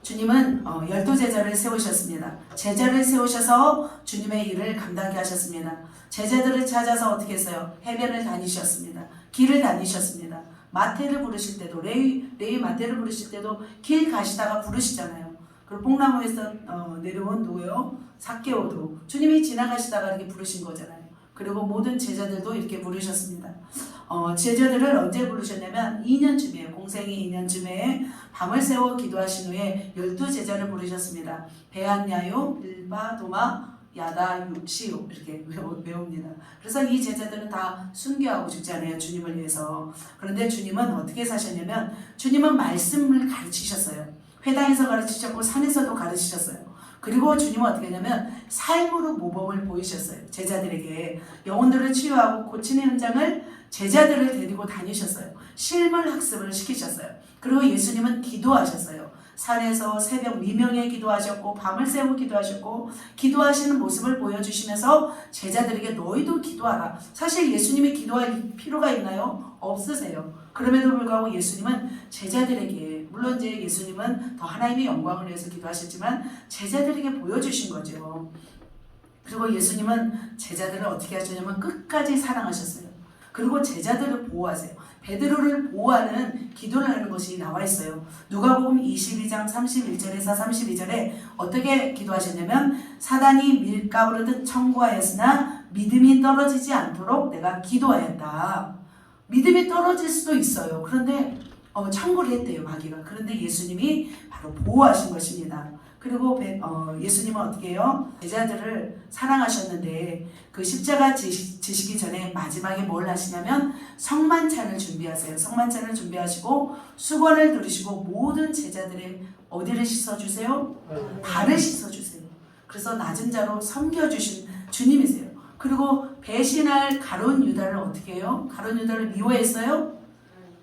주님은 12제자를 세우셨습니다. 제자를 세우셔서 주님의 일을 감당하게 하셨습니다. 제자들을 찾아서 어떻게 했어요? 해변을 다니셨습니다. 길을 다니셨습니다. 마태를 부르실 때도 레위 마태를 부르실 때도 길 가시다가 부르시잖아요. 그리고 뽕나무에서 내려온 누구요? 삭개오도 주님이 지나가시다가 이렇게 부르신 거잖아요. 그리고 모든 제자들도 이렇게 부르셨습니다. 제자들을 언제 부르셨냐면 2년쯤에 공생이 2년쯤에 밤을 새워 기도하신 후에 12제자를 부르셨습니다. 베안야요, 빌바, 도마, 야다, 시오 이렇게 외웁니다. 그래서 이 제자들은 다 순교하고 죽지 않아요. 주님을 위해서. 그런데 주님은 어떻게 사셨냐면 주님은 말씀을 가르치셨어요. 회당에서 가르치셨고 산에서도 가르치셨어요. 그리고 주님은 어떻게 했냐면 삶으로 모범을 보이셨어요. 제자들에게 영혼들을 치유하고 고치는 현장을 제자들을 데리고 다니셨어요. 실물 학습을 시키셨어요. 그리고 예수님은 기도하셨어요. 산에서 새벽 미명에 기도하셨고 밤을 새고 기도하셨고 기도하시는 모습을 보여주시면서 제자들에게 너희도 기도하라. 사실 예수님이 기도할 필요가 있나요? 없으세요. 그럼에도 불구하고 예수님은 제자들에게, 물론 이제 예수님은 더 하나님의 영광을 위해서 기도하셨지만 제자들에게 보여주신 거죠. 그리고 예수님은 제자들을 어떻게 하셨냐면 끝까지 사랑하셨어요. 그리고 제자들을 보호하세요. 베드로를 보호하는 기도를 하는 것이 나와 있어요. 누가복음 22장 31절에서 32절에 어떻게 기도하셨냐면 사단이 밀가부르듯 청구하였으나 믿음이 떨어지지 않도록 내가 기도하였다. 믿음이 떨어질 수도 있어요. 그런데 청구를 했대요, 마귀가. 그런데 예수님이 바로 보호하신 것입니다. 그리고 예수님은 어떻게 해요? 제자들을 사랑하셨는데 그 십자가 지시기 전에 마지막에 뭘 하시냐면 성만찬을 준비하세요. 성만찬을 준비하시고 수건을 두르시고 모든 제자들의 어디를 씻어주세요? 발을 씻어주세요. 그래서 낮은 자로 섬겨주신 주님이세요. 그리고 배신할 가룟 유다를 어떻게 해요? 가룟 유다를 미워했어요?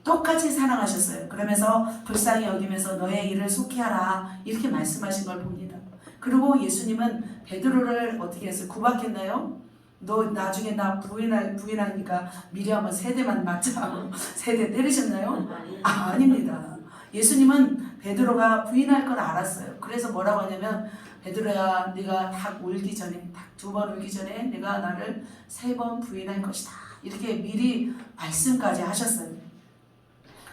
똑같이 사랑하셨어요. 그러면서 불쌍히 여기면서 너의 일을 속히 하라 이렇게 말씀하신 걸 봅니다. 그리고 예수님은 베드로를 어떻게 했어요? 구박했나요? 너 나중에 나 부인하니까 미리 한번 세대만 맞자 세대 때리셨나요? 아닙니다. 예수님은 베드로가 부인할 걸 알았어요. 그래서 뭐라고 하냐면 베드로야 네가 닭 울기 전에 닭 2번 울기 전에 내가 나를 3번 부인할 것이다. 이렇게 미리 말씀까지 하셨어요.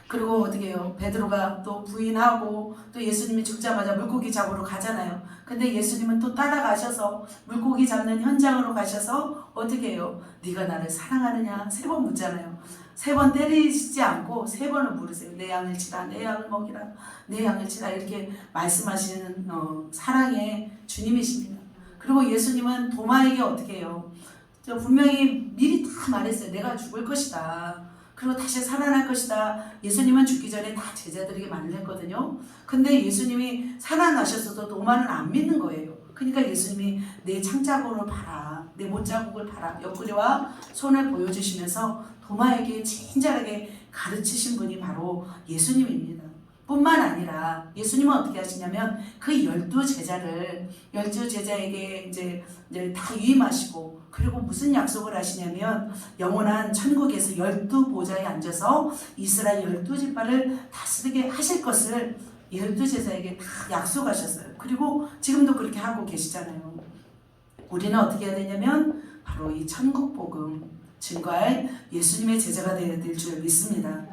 그리고 어떻게 해요? 베드로가 또 부인하고 또 예수님이 죽자마자 물고기 잡으러 가잖아요. 근데 예수님은 또 따라가셔서 물고기 잡는 현장으로 가셔서 어떻게 해요? 네가 나를 사랑하느냐? 3번 묻잖아요. 3번 때리시지 않고 3번을 물으세요. 내 양을 치라, 내 양을 먹이라, 내 양을 치라 이렇게 말씀하시는 사랑의 주님이십니다. 그리고 예수님은 도마에게 어떻게 해요? 분명히 미리 다 말했어요. 내가 죽을 것이다. 그리고 다시 살아날 것이다. 예수님은 죽기 전에 다 제자들에게 말을 했거든요. 근데 예수님이 살아나셨어도 도마는 안 믿는 거예요. 그러니까 예수님이 내 창자국을 봐라. 내 못자국을 봐라. 옆구리와 손을 보여주시면서 도마에게 친절하게 가르치신 분이 바로 예수님입니다. 뿐만 아니라 예수님은 어떻게 하시냐면 그 12제자에게 이제 다 위임하시고 그리고 무슨 약속을 하시냐면 영원한 천국에서 12보좌에 앉아서 이스라엘 12지파를 다스리게 하실 것을 12제자에게 다 약속하셨어요. 그리고 지금도 그렇게 하고 계시잖아요. 우리는 어떻게 해야 되냐면 바로 이 천국 복음 증거할 예수님의 제자가 되어야 될 줄 믿습니다.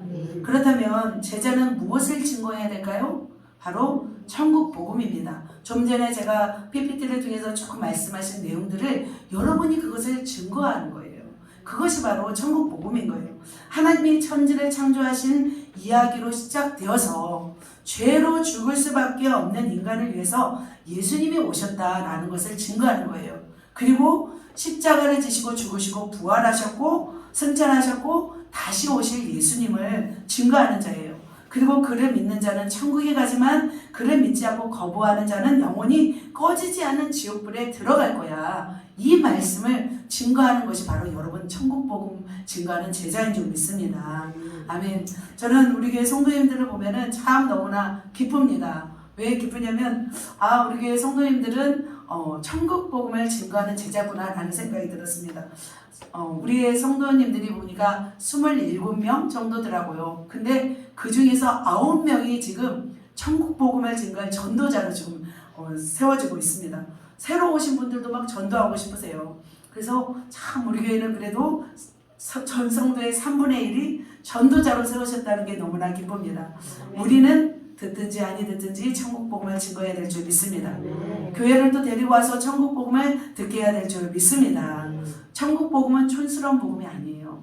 그렇다면 제자는 무엇을 증거해야 될까요? 바로 천국 복음입니다. 좀 전에 제가 PPT를 통해서 조금 말씀하신 내용들을 여러분이 그것을 증거하는 거예요. 그것이 바로 천국 복음인 거예요. 하나님이 천지를 창조하신 이야기로 시작되어서 죄로 죽을 수밖에 없는 인간을 위해서 예수님이 오셨다라는 것을 증거하는 거예요. 그리고 십자가를 지시고 죽으시고 부활하셨고 승천하셨고 다시 오실 예수님을 증거하는 자예요. 그리고 그를 믿는 자는 천국에 가지만 그를 믿지 않고 거부하는 자는 영원히 꺼지지 않는 지옥불에 들어갈 거야. 이 말씀을 증거하는 것이 바로 여러분 천국 복음 증거하는 제자인 줄 믿습니다. 아멘. 저는 우리 교회 성도님들을 보면은 참 너무나 기쁩니다. 왜 기쁘냐면 우리 교회 성도님들은 천국 복음을 증거하는 제자구나라는 생각이 들었습니다. 우리의 성도님들이 보니까 27명 정도더라고요. 근데 그 중에서 9명이 지금 천국 복음을 증거할 전도자로 지금 세워지고 있습니다. 새로 오신 분들도 막 전도하고 싶으세요. 그래서 참 우리 교회는 그래도 전 성도의 3분의 1이 전도자로 세우셨다는 게 너무나 기쁩니다. 우리는 듣든지 아니 듣든지 천국 복음을 증거해야 될 줄 믿습니다. 교회를 또 데리고 와서 천국 복음을 듣게 해야 될 줄 믿습니다. 천국 복음은 촌스러운 복음이 아니에요.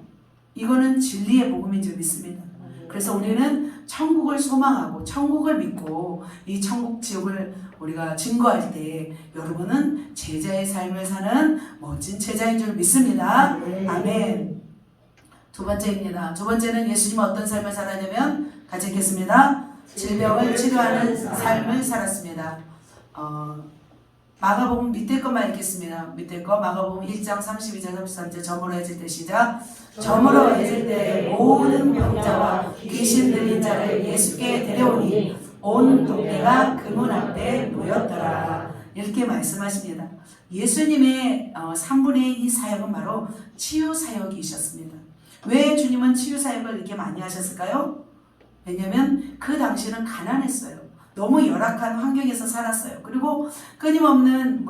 이거는 진리의 복음인 줄 믿습니다. 그래서 우리는 천국을 소망하고 천국을 믿고 이 천국 지옥을 우리가 증거할 때 여러분은 제자의 삶을 사는 멋진 제자인 줄 믿습니다. 아멘. 두 번째입니다. 두 번째는 예수님은 어떤 삶을 살았냐면 같이 읽겠습니다. 질병을 치료하는 삶을 살았습니다. 마가복음 밑에 것만 읽겠습니다. 밑에 거 마가복음 1장 32절 33절 저물어 해질 때 시작. 저물어 해질 때 모든 병자와 귀신 들린 자를 예수께 데려오니 온 동네가 그 문 앞에 모였더라. 이렇게 말씀하십니다. 예수님의 3분의 2 사역은 바로 치유 사역이셨습니다. 왜 주님은 치유 사역을 이렇게 많이 하셨을까요? 왜냐하면 그 당시는 가난했어요. 너무 열악한 환경에서 살았어요. 그리고 끊임없는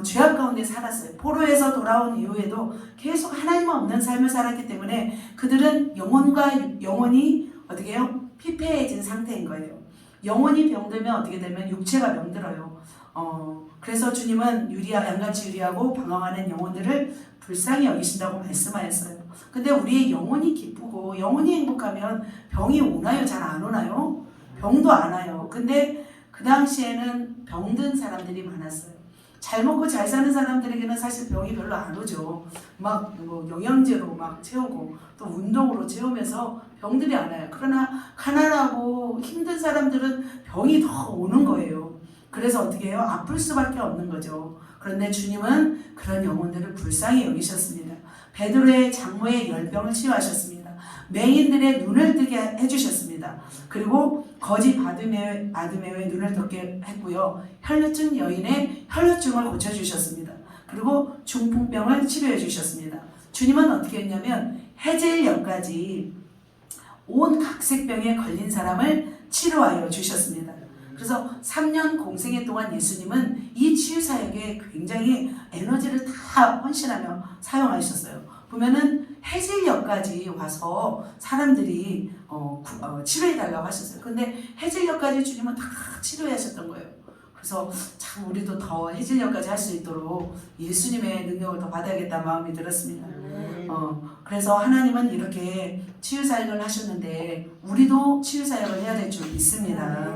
죄악 가운데 살았어요. 포로에서 돌아온 이후에도 계속 하나님 없는 삶을 살았기 때문에 그들은 영혼이 어떻게 해요? 피폐해진 상태인 거예요. 영혼이 병들면 어떻게 되면 육체가 병들어요. 그래서 주님은 양같이 유리하고 방황하는 영혼들을 불쌍히 여기신다고 말씀하셨어요. 근데 우리의 영혼이 기쁘고 영혼이 행복하면 병이 오나요? 잘 안 오나요? 병도 안 와요. 근데 그 당시에는 병든 사람들이 많았어요. 잘 먹고 잘 사는 사람들에게는 사실 병이 별로 안 오죠. 영양제로 채우고 또 운동으로 채우면서 병들이 안 와요. 그러나 가난하고 힘든 사람들은 병이 더 오는 거예요. 그래서 어떻게 해요? 아플 수밖에 없는 거죠. 그런데 주님은 그런 영혼들을 불쌍히 여기셨습니다. 베드로의 장모의 열병을 치유하셨습니다. 맹인들의 눈을 뜨게 해주셨습니다. 그리고 거지 아드메오의 눈을 떴게 했고요. 혈루증 여인의 혈루증을 고쳐주셨습니다. 그리고 중풍병을 치료해 주셨습니다. 주님은 어떻게 했냐면 해질녘까지 온 각색병에 걸린 사람을 치료하여 주셨습니다. 그래서 3년 공생애 동안 예수님은 이 치유 사역에 굉장히 에너지를 다 헌신하며 사용하셨어요. 보면은 해질녘까지 와서 사람들이 치료해달라고 하셨어요. 근데 해질녘까지 주님은 다 치료하셨던 거예요. 그래서 참 우리도 더 해질녘까지 할 수 있도록 예수님의 능력을 더 받아야겠다는 마음이 들었습니다. 그래서 하나님은 이렇게 치유 사역을 하셨는데 우리도 치유 사역을 해야 될 줄 믿습니다.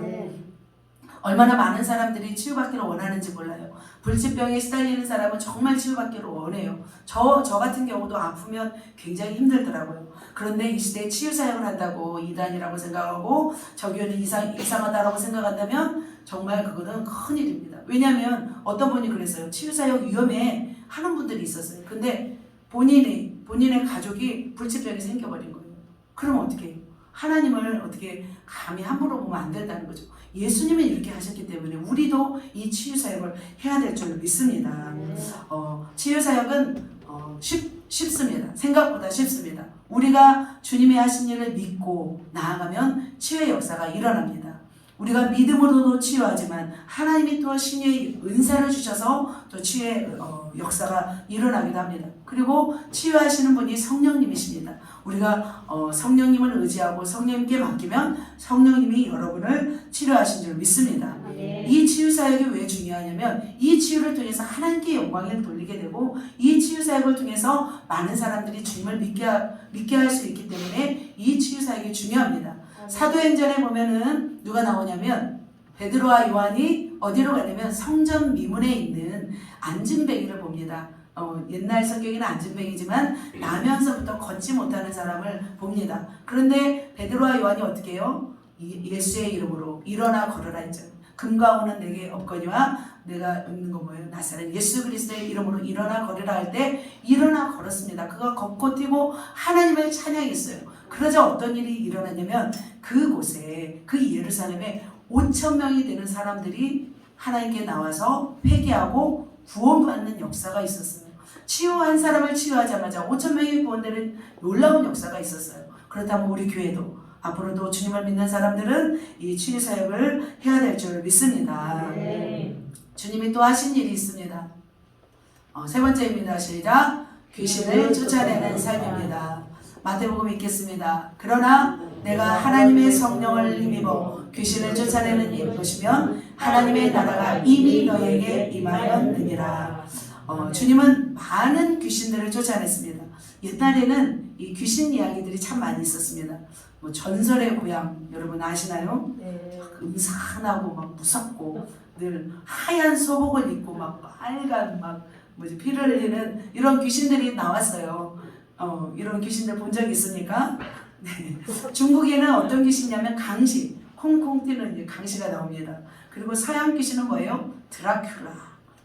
얼마나 많은 사람들이 치유받기를 원하는지 몰라요. 불치병에 시달리는 사람은 정말 치유받기를 원해요. 저 같은 경우도 아프면 굉장히 힘들더라고요. 그런데 이 시대에 치유 사역을 한다고 이단이라고 생각하고 저 교회는 이상하다라고 생각한다면 정말 그거는 큰일입니다. 왜냐하면 어떤 분이 그랬어요. 치유 사역 위험해 하는 분들이 있었어요. 근데 본인의 가족이 불치병이 생겨버린 거예요. 그럼 어떻게 해요? 하나님을 어떻게 감히 함부로 보면 안 된다는 거죠. 예수님은 이렇게 하셨기 때문에 우리도 이 치유 사역을 해야 될 줄 믿습니다. 치유 사역은 쉽습니다. 생각보다 쉽습니다. 우리가 주님이 하신 일을 믿고 나아가면 치유의 역사가 일어납니다. 우리가 믿음으로도 치유하지만 하나님이 또 신의 은사를 주셔서 또 치유의 역사가 일어나기도 합니다. 그리고 치유하시는 분이 성령님이십니다. 우리가 성령님을 의지하고 성령님께 맡기면 성령님이 여러분을 치료하신 줄 믿습니다. 이 치유 사역이 왜 중요하냐면 이 치유를 통해서 하나님께 영광을 돌리게 되고 이 치유 사역을 통해서 많은 사람들이 주님을 믿게 할 수 있기 때문에 이 치유 사역이 중요합니다. 사도행전에 보면은 누가 나오냐면 베드로와 요한이 어디로 가냐면 성전 미문에 있는 앉은뱅이를 봅니다. 옛날 성경에는 앉은뱅이지만 나면서부터 걷지 못하는 사람을 봅니다. 그런데 베드로와 요한이 어떻게 해요? 예수의 이름으로 일어나 걸으라 했죠. 금과 은은 내게 없거니와 내가 없는 거 뭐예요? 나사렛 예수 그리스도의 이름으로 일어나 걸으라 할 때 일어나 걸었습니다. 그가 걷고 뛰고 하나님을 찬양했어요. 그러자 어떤 일이 일어났냐면 그곳에 그 예루살렘에 5,000명이 되는 사람들이 하나님께 나와서 회개하고 구원받는 역사가 있었어요. 치유한 사람을 치유하자마자 5,000명이 구원되는 놀라운 역사가 있었어요. 그렇다면 우리 교회도 앞으로도 주님을 믿는 사람들은 이 치유 사역을 해야 될 줄 믿습니다. 주님이 또 하신 일이 있습니다. 세 번째입니다. 시작. 귀신을 쫓아내는 삶입니다. 마태복음 읽겠습니다. 그러나 내가 하나님의 성령을 힘입어 귀신을 쫓아내는 일 보시면 하나님의 나라가 이미 너에게 임하였느니라. 주님은 많은 귀신들을 쫓아냈습니다. 옛날에는 이 귀신 이야기들이 참 많이 있었습니다. 전설의 고향 여러분 아시나요? 음산하고 막 무섭고 늘 하얀 소복을 입고 막 빨간 피를 흘리는 이런 귀신들이 나왔어요. 이런 귀신들 본 적 있습니까? 네. 중국에는 어떤 귀신이냐면 강시, 콩콩 뛰는 강시가 나옵니다. 그리고 서양 귀신은 뭐예요? 드라큘라,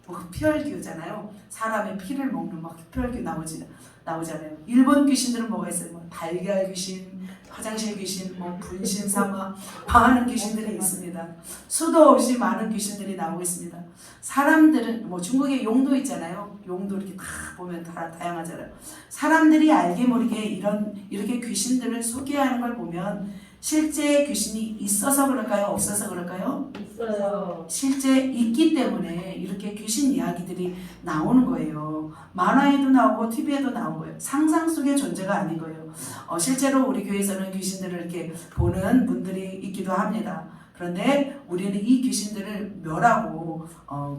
뭐 흡혈귀잖아요. 사람의 피를 먹는 막 흡혈귀 나오잖아요. 일본 귀신들은 뭐가 있어요? 뭐 달걀 귀신, 화장실 귀신, 뭐 분신 사마, 많은 귀신들이 있습니다. 수도 없이 많은 귀신들이 나오고 있습니다. 사람들은 뭐 중국에 용도 있잖아요. 용도 이렇게 다 보면 다 다양하잖아요. 사람들이 알게 모르게 이렇게 귀신들을 소개하는 걸 보면 실제 귀신이 있어서 그럴까요? 없어서 그럴까요? 있어요. 실제 있기 때문에 이렇게 귀신 이야기들이 나오는 거예요. 만화에도 나오고 TV에도 나오고요. 상상 속의 존재가 아닌 거예요. 실제로 우리 교회에서는 귀신들을 이렇게 보는 분들이 있기도 합니다. 그런데 우리는 이 귀신들을 멸하고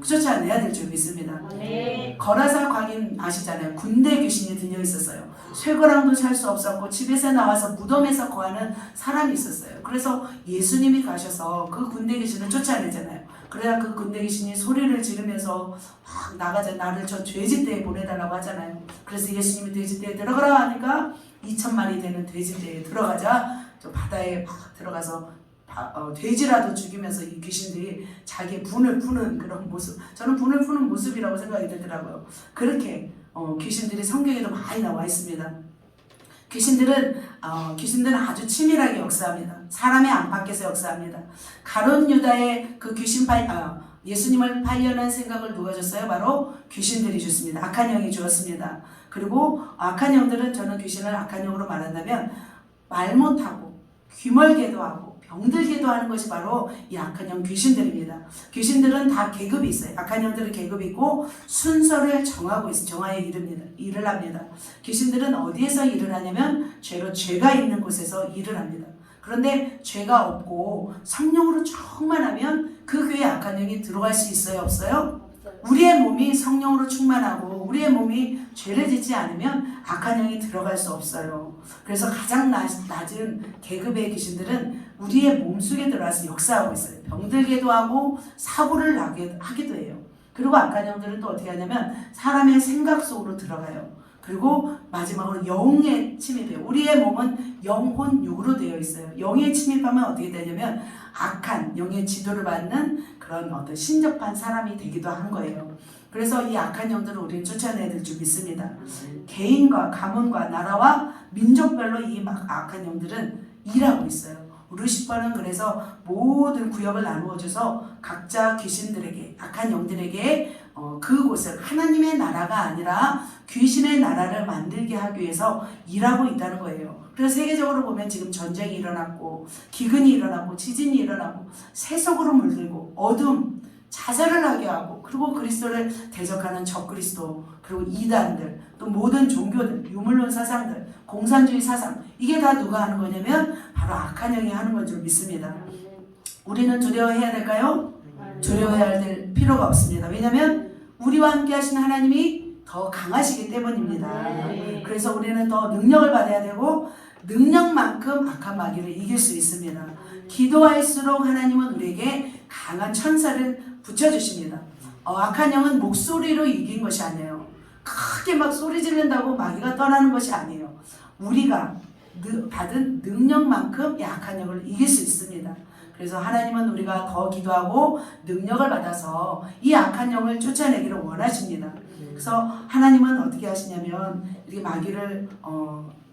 쫓아내야 될 줄 믿습니다. 네. 거라사 광인 아시잖아요. 군대 귀신이 들려 있었어요. 쇠고랑도 살 수 없었고 집에서 나와서 무덤에서 거하는 사람이 있었어요. 그래서 예수님이 가셔서 그 군대 귀신을 쫓아내잖아요. 그래야 그 군대 귀신이 소리를 지르면서 막 나가자, 나를 저 돼지떼에 보내달라고 하잖아요. 그래서 예수님이 돼지떼에 들어가라 하니까 2,000마리 되는 돼지떼에 들어가자 저 바다에 막 들어가서 돼지라도 죽이면서 이 귀신들이 자기의 분을 푸는 그런 모습, 저는 분을 푸는 모습이라고 생각이 들더라고요. 그렇게 귀신들이 성경에도 많이 나와 있습니다. 귀신들은 아주 치밀하게 역사합니다. 사람의 안팎에서 역사합니다. 가룟 유다의 그 예수님을 팔려는 생각을 누가 줬어요? 바로 귀신들이 줬습니다. 악한 영이 주었습니다. 그리고 악한 영들은, 저는 귀신을 악한 영으로 말한다면 말 못하고 귀멀게도 하고 병들게도 하는 것이 바로 이 악한 영 귀신들입니다. 귀신들은 다 계급이 있어요. 악한 영들은 계급이 있고 순서를 정하여 일을 합니다. 귀신들은 어디에서 일을 하냐면 죄가 있는 곳에서 일을 합니다. 그런데 죄가 없고 성령으로 충만하면 그 교회에 악한 영이 들어갈 수 있어요? 없어요? 우리의 몸이 성령으로 충만하고 우리의 몸이 죄를 짓지 않으면 악한 영이 들어갈 수 없어요. 그래서 가장 낮은 계급의 귀신들은 우리의 몸속에 들어와서 역사하고 있어요. 병들게도 하고 사고를 하기도 해요. 그리고 악한 영들은 또 어떻게 하냐면 사람의 생각 속으로 들어가요. 그리고 마지막으로 영에 침입해요. 우리의 몸은 영혼 육으로 되어 있어요. 영에 침입하면 어떻게 되냐면 악한 영의 지도를 받는 그런 어떤 신접한 사람이 되기도 한 거예요. 그래서 이 악한 영들을 우리는 쫓아내야 될 줄 믿습니다. 개인과 가문과 나라와 민족별로 이 악한 영들은 일하고 있어요. 루시퍼는 그래서 모든 구역을 나누어줘서 각자 귀신들에게, 악한 영들에게 그곳을 하나님의 나라가 아니라 귀신의 나라를 만들게 하기 위해서 일하고 있다는 거예요. 그래서 세계적으로 보면 지금 전쟁이 일어났고 기근이 일어나고 지진이 일어나고 세속으로 물들고 어둠, 자살을 하게 하고, 그리고 그리스도를 대적하는 적그리스도, 그리고 이단들, 또 모든 종교들, 유물론 사상들, 공산주의 사상, 이게 다 누가 하는 거냐면 바로 악한 영이 하는 건 줄 믿습니다. 우리는 두려워해야 될까요? 두려워해야 될 필요가 없습니다. 왜냐하면 우리와 함께 하시는 하나님이 더 강하시기 때문입니다. 그래서 우리는 더 능력을 받아야 되고 능력만큼 악한 마귀를 이길 수 있습니다. 기도할수록 하나님은 우리에게 강한 천사를 붙여주십니다. 악한 영은 목소리로 이긴 것이 아니에요. 크게 막 소리 지른다고 마귀가 떠나는 것이 아니에요. 우리가 받은 능력만큼 이 악한 영을 이길 수 있습니다. 그래서 하나님은 우리가 더 기도하고 능력을 받아서 이 악한 영을 쫓아내기를 원하십니다. 그래서 하나님은 어떻게 하시냐면 이렇게 마귀를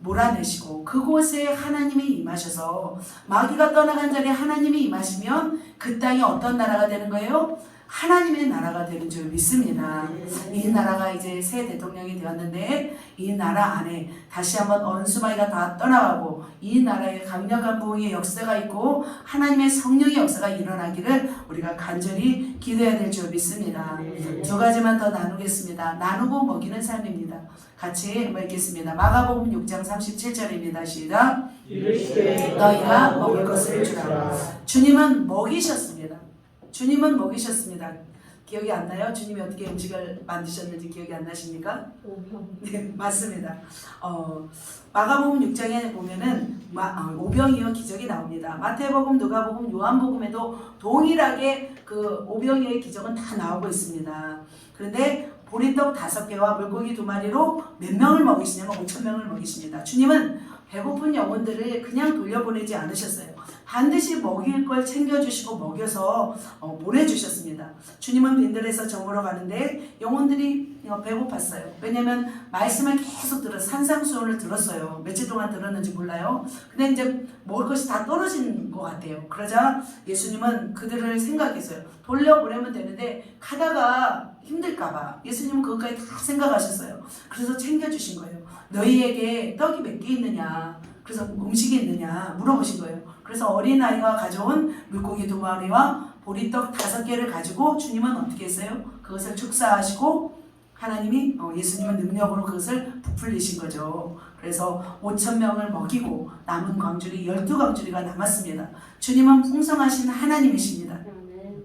몰아내시고 그곳에 하나님이 임하셔서, 마귀가 떠나간 자리에 하나님이 임하시면 그 땅이 어떤 나라가 되는 거예요? 하나님의 나라가 되는 줄 믿습니다. 이 나라가 이제 새 대통령이 되었는데 이 나라 안에 다시 한번 원수마귀가 다 떠나가고 이 나라에 강력한 부흥의 역사가 있고 하나님의 성령의 역사가 일어나기를 우리가 간절히 기도해야 될 줄 믿습니다. 두 가지만 더 나누겠습니다. 나누고 먹이는 삶입니다. 같이 읽겠습니다. 마가복음 6장 37절입니다. 시작. 너희가 먹을 것을 주라. 주님은 먹이셨습니다. 주님은 먹이셨습니다. 기억이 안 나요? 주님이 어떻게 음식을 만드셨는지 기억이 안 나십니까? 네, 맞습니다. 마가복음 6장에 보면은 오병이어 기적이 나옵니다. 마태복음, 누가복음, 요한복음에도 동일하게 그 오병이어의 기적은 다 나오고 있습니다. 그런데 보리떡 5개와 물고기 2마리로 몇 명을 먹이시냐면 5,000명을 먹이십니다. 주님은 배고픈 영혼들을 그냥 돌려보내지 않으셨어요. 반드시 먹일 걸 챙겨주시고 먹여서 보내주셨습니다. 주님은 빈들에서 저물어 가는데 영혼들이 배고팠어요. 왜냐하면 말씀을 계속 산상수훈을 들었어요. 며칠 동안 들었는지 몰라요. 근데 이제 먹을 것이 다 떨어진 것 같아요. 그러자 예수님은 그들을 생각했어요. 돌려보내면 되는데 가다가 힘들까봐 예수님은 그것까지 다 생각하셨어요. 그래서 챙겨주신 거예요. 너희에게 떡이 몇 개 있느냐, 그래서 음식이 있느냐 물어보신 거예요. 그래서 어린아이가 가져온 물고기 2마리와 보리떡 5개를 가지고 주님은 어떻게 했어요? 그것을 축사하시고 하나님이 예수님은 능력으로 그것을 부풀리신 거죠. 그래서 5,000명을 먹이고 남은 광주리 12광주리가 남았습니다. 주님은 풍성하신 하나님이십니다.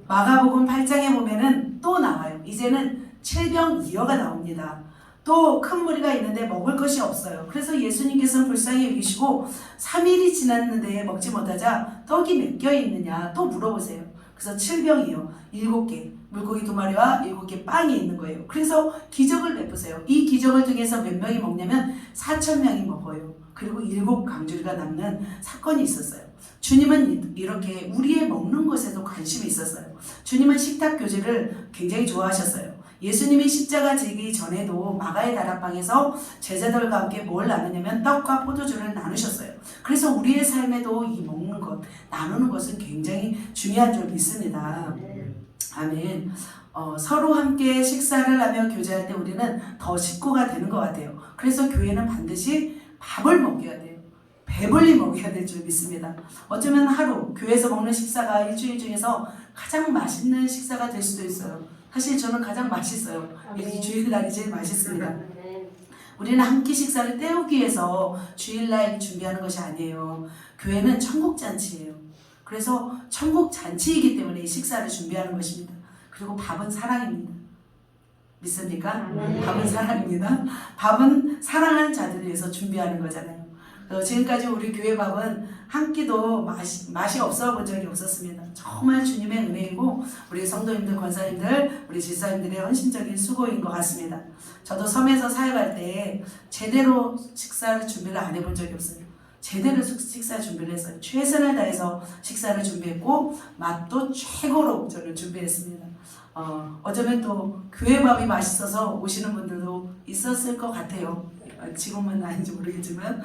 마가복음 8장에 보면은 또 나와요. 이제는 7병2여가 나옵니다. 또 큰 무리가 있는데 먹을 것이 없어요. 그래서 예수님께서는 불쌍히 여기시고 3일이 지났는데 먹지 못하자 떡이 몇 개 있느냐 또 물어보세요. 그래서 7병이요. 7개. 물고기 2마리와 7개 빵이 있는 거예요. 그래서 기적을 베푸세요. 이 기적을 통해서 몇 명이 먹냐면 4,000명이 먹어요. 그리고 7광주리가 남는 사건이 있었어요. 주님은 이렇게 우리의 먹는 것에도 관심이 있었어요. 주님은 식탁 교제를 굉장히 좋아하셨어요. 예수님이 십자가 지기 전에도 마가의 다락방에서 제자들과 함께 뭘 나누냐면 떡과 포도주를 나누셨어요. 그래서 우리의 삶에도 이 먹는 것, 나누는 것은 굉장히 중요한 줄 믿습니다. 아멘. 서로 함께 식사를 하며 교제할 때 우리는 더 식구가 되는 것 같아요. 그래서 교회는 반드시 밥을 먹여야 돼요. 배불리 먹여야 될 줄 믿습니다. 어쩌면 하루 교회에서 먹는 식사가 일주일 중에서 가장 맛있는 식사가 될 수도 있어요. 사실 저는 가장 맛있어요. 주일날이 제일 맛있습니다. 우리는 한 끼 식사를 때우기 위해서 주일날 준비하는 것이 아니에요. 교회는 천국잔치예요. 그래서 천국잔치이기 때문에 이 식사를 준비하는 것입니다. 그리고 밥은 사랑입니다. 믿습니까? 밥은 사랑입니다. 밥은 사랑하는 자들을 위해서 준비하는 거잖아요. 지금까지 우리 교회 밥은 한 끼도 맛이 없어 본 적이 없었습니다. 정말 주님의 은혜이고 우리 성도님들, 권사님들, 우리 집사님들의 헌신적인 수고인 것 같습니다. 저도 섬에서 사역할 때 제대로 식사를 준비를 안 해본 적이 없어요. 제대로 식사 준비를 했어요. 최선을 다해서 식사를 준비했고 맛도 최고로 저는 준비했습니다. 어쩌면 또 교회 밥이 맛있어서 오시는 분들도 있었을 것 같아요. 지금은 아닌지 모르겠지만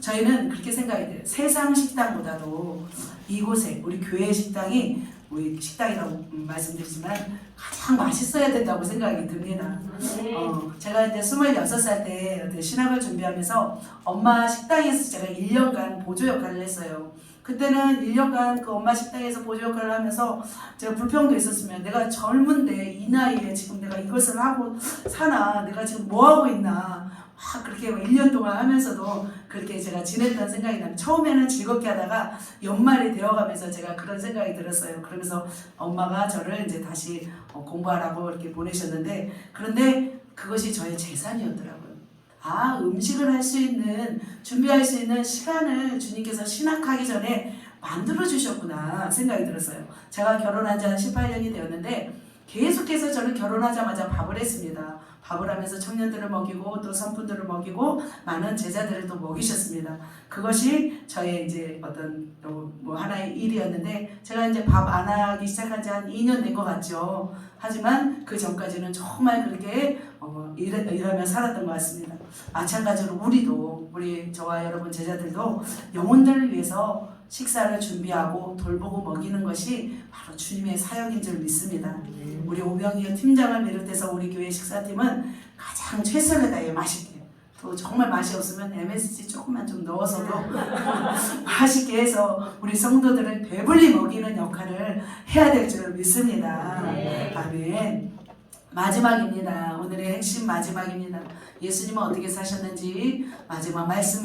저희는 그렇게 생각이 돼요. 세상 식당보다도 이곳에 우리 교회 식당이 우리 식당이라고 말씀드리지만 가장 맛있어야 된다고 생각이 듭니다. 제가 이제 26살 때 신학을 준비하면서 엄마 식당에서 제가 1년간 보조 역할을 했어요. 그때는 1년간 그 엄마 식당에서 보조 역할을 하면서 제가 불평도 있었으면 내가 젊은데 이 나이에 지금 내가 이것을 하고 사나, 내가 지금 뭐 하고 있나, 그렇게 1년 동안 하면서도 그렇게 제가 지냈던 생각이 나요. 처음에는 즐겁게 하다가 연말이 되어가면서 제가 그런 생각이 들었어요. 그러면서 엄마가 저를 이제 다시 공부하라고 이렇게 보내셨는데, 그런데 그것이 저의 재산이었더라고요. 음식을 할 수 있는, 준비할 수 있는 시간을 주님께서 신학하기 전에 만들어 주셨구나 생각이 들었어요. 제가 결혼한 지 한 18년이 되었는데 계속해서 저는 결혼하자마자 밥을 했습니다. 밥을 하면서 청년들을 먹이고 또 선분들을 먹이고 많은 제자들을 또 먹이셨습니다. 그것이 저의 이제 어떤 뭐 하나의 일이었는데, 제가 이제 밥 안 하기 시작한 지 한 2년 된 것 같죠. 하지만 그 전까지는 정말 그렇게 일하며 살았던 것 같습니다. 마찬가지로 우리 저와 여러분 제자들도 영혼들을 위해서 식사를 준비하고 돌보고 먹이는 것이 바로 주님의 사역인 줄 믿습니다. 우리 오병이어 팀장을 비롯해서 우리 교회 식사팀은 가장 최선을 다해 맛있게, 또 정말 맛이 없으면 MSG 조금만 좀 넣어서도 맛있게 해서 우리 성도들을 배불리 먹이는 역할을 해야 될 줄 믿습니다. 아멘. 마지막입니다. 오늘의 핵심 마지막입니다. 예수님은 어떻게 사셨는지 마지막 말씀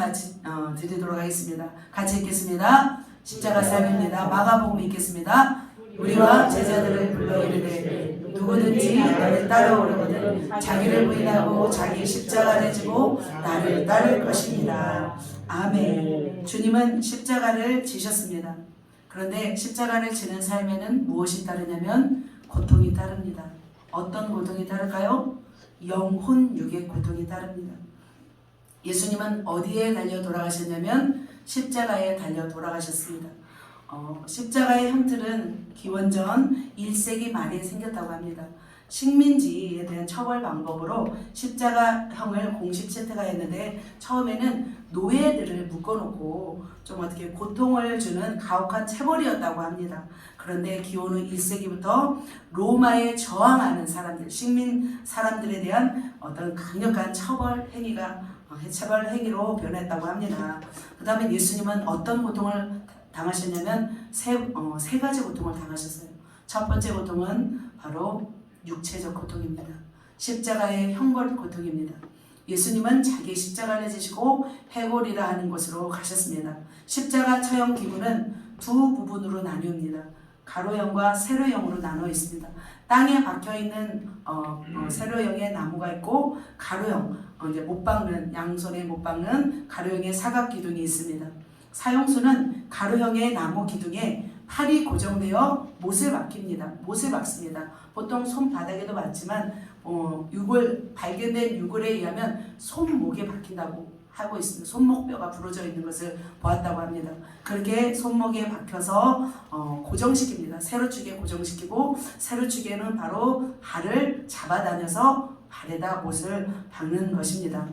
드리도록 하겠습니다. 같이 읽겠습니다. 십자가 삶입니다. 마가복음 읽겠습니다. 우리와 제자들을 불러 이르되 누구든지 나를 따라오려거든 자기를 부인하고 자기 십자가를 지고 나를 따를 것입니다. 아멘. 주님은 십자가를 지셨습니다. 그런데 십자가를 지는 삶에는 무엇이 따르냐면 고통이 따릅니다. 어떤 고통이 따를까요? 영혼 육의 고통이 따릅니다. 예수님은 어디에 달려 돌아가셨냐면 십자가에 달려 돌아가셨습니다. 십자가의 형틀은 기원전 1세기 말에 생겼다고 합니다. 식민지에 대한 처벌 방법으로 십자가형을 공식 채택하였는데 처음에는 노예들을 묶어놓고 좀 어떻게 고통을 주는 가혹한 체벌이었다고 합니다. 그런데 기원 후 1세기부터 로마에 저항하는 사람들, 식민 사람들에 대한 어떤 강력한 처벌 행위가 체벌 행위로 변했다고 합니다. 그 다음에 예수님은 어떤 고통을 당하셨냐면 세 가지 고통을 당하셨어요. 첫 번째 고통은 바로 육체적 고통입니다. 십자가의 형벌 고통입니다. 예수님은 자기 십자가를 지시고 해골이라 하는 곳으로 가셨습니다. 십자가 처형 기구는 두 부분으로 나뉩니다. 가로형과 세로형으로 나눠 있습니다. 땅에 박혀 있는 세로형의 나무가 있고 가로형, 이제 못 박는 양손에 못 박는 가로형의 사각 기둥이 있습니다. 사형수는 가로형의 나무 기둥에 팔이 고정되어 못을 박습니다. 보통 손바닥에도 박지만 발견된 유골에 의하면 손목에 박힌다고 하고 있습니다. 손목뼈가 부러져 있는 것을 보았다고 합니다. 그렇게 손목에 박혀서 고정시킵니다. 세로축에 고정시키고 세로축에는 바로 발을 잡아다녀서 발에다 못을 박는 것입니다.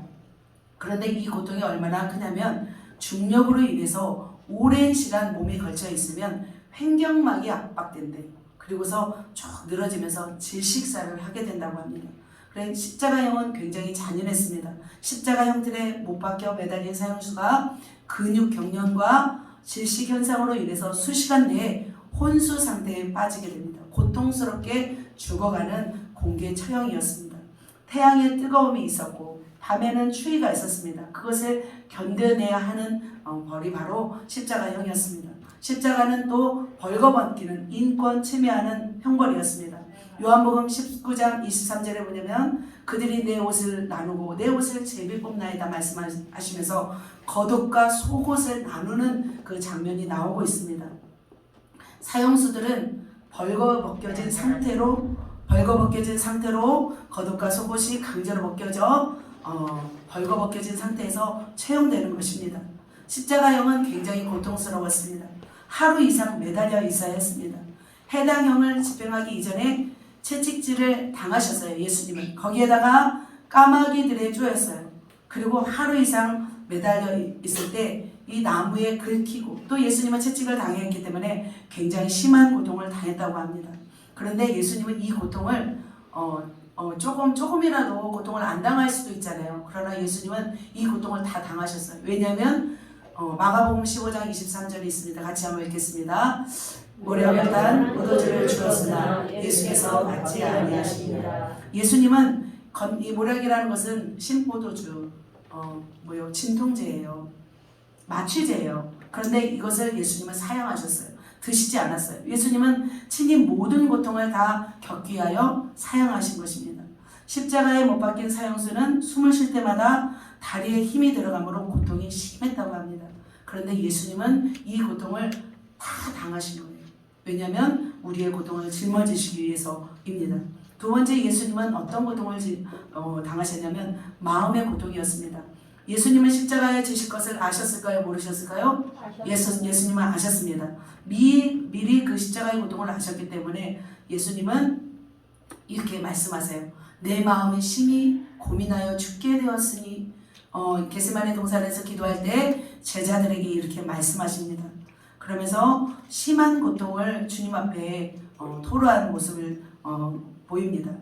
그런데 이 고통이 얼마나 크냐면 중력으로 인해서 오랜 시간 몸에 걸쳐 있으면 횡격막이 압박된대. 그리고서 쭉 늘어지면서 질식사를 하게 된다고 합니다. 그래 십자가형은 굉장히 잔인했습니다. 십자가 형틀에 못 박혀 매달린 사형수가 근육 경련과 질식 현상으로 인해서 수시간 내에 혼수 상태에 빠지게 됩니다. 고통스럽게 죽어가는 공개 처형이었습니다. 태양의 뜨거움이 있었고 밤에는 추위가 있었습니다. 그것을 견뎌내야 하는 벌이 바로 십자가형이었습니다. 십자가는 또 벌거벗기는 인권 침해하는 형벌이었습니다. 요한복음 19장 23절에 보면 그들이 내 옷을 나누고 내 옷을 제비뽑나이다 말씀하시면서 겉옷과 속옷을 나누는 그 장면이 나오고 있습니다. 사형수들은 벌거벗겨진 상태로 겉옷과 속옷이 강제로 벗겨져 벌거벗겨진 상태에서 채용되는 것입니다. 십자가형은 굉장히 고통스러웠습니다. 하루 이상 매달려 있어야 했습니다. 해당 형을 집행하기 이전에 채찍질을 당하셨어요. 예수님은 거기에다가 까마귀들에 쪼였어요. 그리고 하루 이상 매달려 있을 때 이 나무에 긁히고 또 예수님은 채찍을 당했기 때문에 굉장히 심한 고통을 당했다고 합니다. 그런데 예수님은 이 고통을 조금이라도 고통을 안 당할 수도 있잖아요. 그러나 예수님은 이 고통을 다 당하셨어요. 왜냐하면 마가복음 15장 23절이 있습니다. 같이 한번 읽겠습니다. 모략단 포도주를 주었으나 예수께서 받지 아니하시니라. 예수님은 이 모략이라는 것은 신포도주, 진통제예요. 마취제예요. 그런데 이것을 예수님은 사용하셨어요. 드시지 않았어요. 예수님은 친히 모든 고통을 다 겪기 위하여 사용하신 것입니다. 십자가에 못 박힌 사형수는 숨을 쉴 때마다 다리에 힘이 들어가므로 고통이 심했다고 합니다. 그런데 예수님은 이 고통을 다 당하신 거예요. 왜냐하면 우리의 고통을 짊어지시기 위해서입니다. 두 번째, 예수님은 어떤 고통을 당하셨냐면 마음의 고통이었습니다. 예수님은 십자가에 지실 것을 아셨을까요? 모르셨을까요? 예수님은 아셨습니다. 미리 그 십자가의 고통을 아셨기 때문에 예수님은 이렇게 말씀하세요. 내 마음이 심히 고민하여 죽게 되었으니 겟세마네 동산에서 기도할 때 제자들에게 이렇게 말씀하십니다. 그러면서 심한 고통을 주님 앞에 토로한 모습을 보입니다.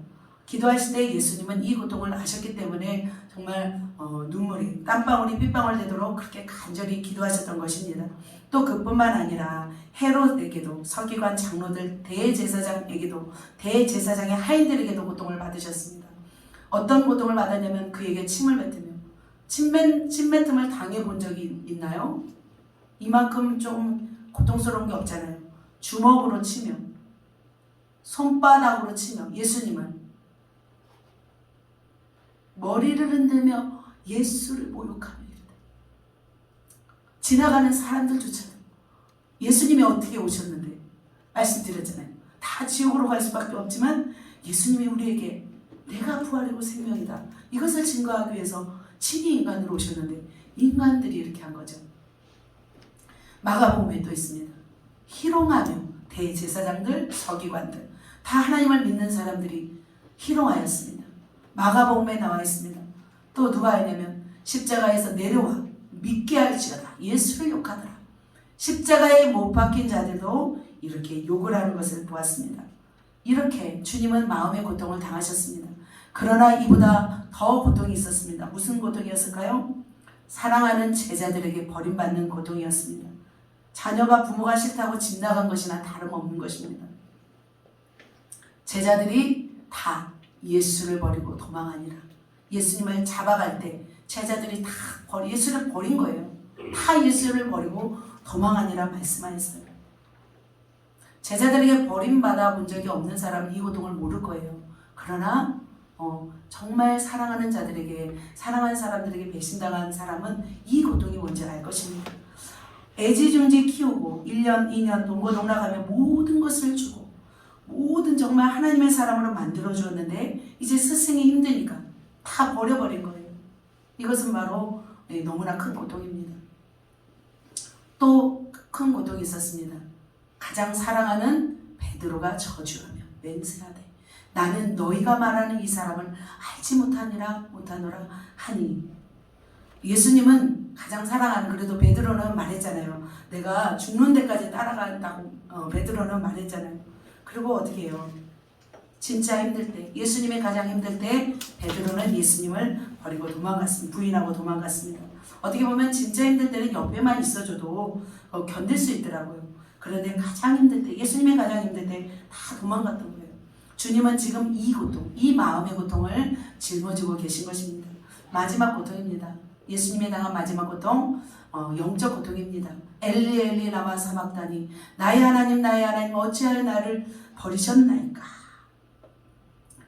기도하실 때 예수님은 이 고통을 아셨기 때문에 정말 눈물이 땀방울이 핏방울 되도록 그렇게 간절히 기도하셨던 것입니다. 또 그뿐만 아니라 헤롯에게도 서기관 장로들 대제사장의 하인들에게도 고통을 받으셨습니다. 어떤 고통을 받았냐면 그에게 침을 뱉으며 침 뱉음을 당해본 적이 있나요? 이만큼 좀 고통스러운 게 없잖아요. 주먹으로 치며 손바닥으로 치며 예수님은 머리를 흔들며 예수를 모욕하며 지나가는 사람들조차도 예수님이 어떻게 오셨는데 말씀드렸잖아요. 다 지옥으로 갈 수밖에 없지만 예수님이 우리에게 내가 부활이고 생명이다. 이것을 증거하기 위해서 친히 인간으로 오셨는데 인간들이 이렇게 한 거죠. 마가복음에 또 있습니다. 희롱하며 대제사장들, 서기관들 다 하나님을 믿는 사람들이 희롱하였습니다. 마가복음에 나와 있습니다. 또 누가 했냐면 십자가에서 내려와 믿게 할지어다 예수를 욕하더라. 십자가에 못 박힌 자들도 이렇게 욕을 하는 것을 보았습니다. 이렇게 주님은 마음의 고통을 당하셨습니다. 그러나 이보다 더 고통이 있었습니다. 무슨 고통이었을까요? 사랑하는 제자들에게 버림받는 고통이었습니다. 자녀가 부모가 싫다고 집 나간 것이나 다름없는 것입니다. 제자들이 다 예수를 버리고 도망하니라. 예수님을 잡아갈 때 제자들이 다 예수를 버린 거예요. 다 예수를 버리고 도망하니라 말씀하였어요. 제자들에게 버림받아 본 적이 없는 사람은 이 고통을 모를 거예요. 그러나 정말 사랑하는 자들에게, 사랑하는 사람들에게 배신당한 사람은 이 고통이 뭔지 알 것입니다. 애지중지 키우고 1년, 2년 동고동락하며 모든 것을 주고 모든 정말 하나님의 사람으로 만들어 주었는데 이제 스승이 힘드니까 다 버려버린 거예요. 이것은 바로 너무나 큰 고통입니다. 또 큰 고통이 있었습니다. 가장 사랑하는 베드로가 저주하며 맹세하되 나는 너희가 말하는 이 사람을 알지 못하노라 하니. 예수님은 가장 사랑하는, 그래도 베드로는 말했잖아요. 내가 죽는 데까지 따라간다고 베드로는 말했잖아요. 그리고 어떻게 해요? 진짜 힘들 때, 예수님이 가장 힘들 때 베드로는 예수님을 버리고 도망갔습니다. 부인하고 도망갔습니다. 어떻게 보면 진짜 힘들 때는 옆에만 있어줘도 견딜 수 있더라고요. 그런데 가장 힘들 때, 예수님이 가장 힘들 때 다 도망갔던 거예요. 주님은 지금 이 고통, 이 마음의 고통을 짊어지고 계신 것입니다. 마지막 고통입니다. 예수님이 당한 마지막 고통, 영적 고통입니다. 엘리 엘리 라마 사막다니 나의 하나님 어찌하여 나를 버리셨나이까.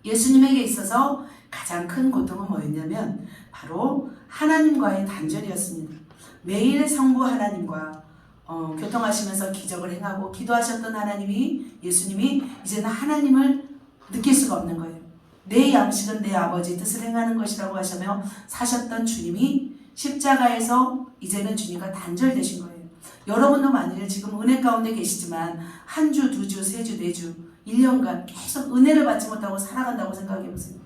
예수님에게 있어서 가장 큰 고통은 뭐였냐면 바로 하나님과의 단절이었습니다. 매일 성부 하나님과 교통하시면서 기적을 행하고 기도하셨던 예수님이 이제는 하나님을 느낄 수가 없는 거예요. 내 양식은 내 아버지 뜻을 행하는 것이라고 하시며 사셨던 주님이 십자가에서 이제는 주님과 단절되신 거예요. 여러분도 만일 지금 은혜 가운데 계시지만 한 주, 두 주, 세 주, 네 주, 1년간 계속 은혜를 받지 못하고 살아간다고 생각해 보세요.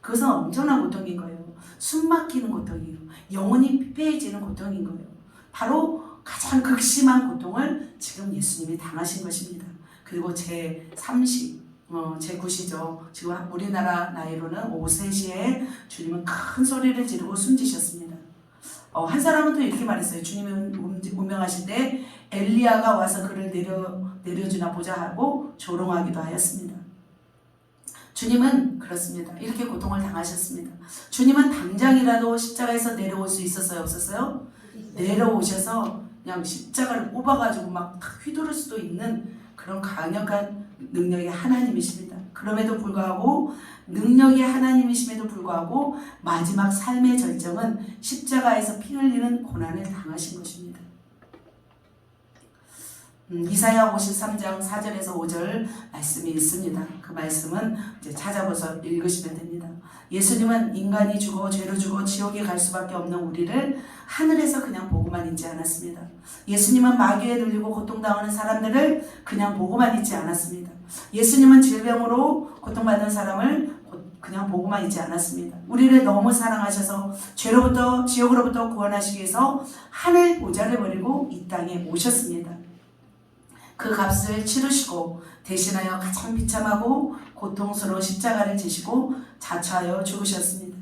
그것은 엄청난 고통인 거예요. 숨 막히는 고통이에요. 영혼이 피폐해지는 고통인 거예요. 바로 가장 극심한 고통을 지금 예수님이 당하신 것입니다. 그리고 제9시죠. 지금 우리나라 나이로는 오후 3시에 주님은 큰 소리를 지르고 숨지셨습니다. 한 사람은 또 이렇게 말했어요. 주님이 운명하실 때 엘리야가 와서 그를 내려주나 보자 하고 조롱하기도 하였습니다. 주님은 그렇습니다. 이렇게 고통을 당하셨습니다. 주님은 당장이라도 십자가에서 내려올 수 있었어요? 없었어요? 내려오셔서 그냥 십자가를 꼽아가지고 막 휘두를 수도 있는 그런 강력한 능력의 하나님이십니다. 그럼에도 불구하고 능력의 하나님이심에도 불구하고 마지막 삶의 절정은 십자가에서 피 흘리는 고난을 당하신 것입니다. 이사야 53장 4절에서 5절 말씀이 있습니다. 그 말씀은 이제 찾아보서 읽으시면 됩니다. 예수님은 인간이 죽어 죄로 죽어 지옥에 갈 수밖에 없는 우리를 하늘에서 그냥 보고만 있지 않았습니다. 예수님은 마귀에 눌리고 고통당하는 사람들을 그냥 보고만 있지 않았습니다. 예수님은 질병으로 고통받는 사람을 그냥 보고만 있지 않았습니다. 우리를 너무 사랑하셔서 죄로부터 지옥으로부터 구원하시기 위해서 하늘 보좌를 버리고 이 땅에 오셨습니다. 그 값을 치르시고 대신하여 가장 비참하고 고통스러운 십자가를 지시고 자처하여 죽으셨습니다.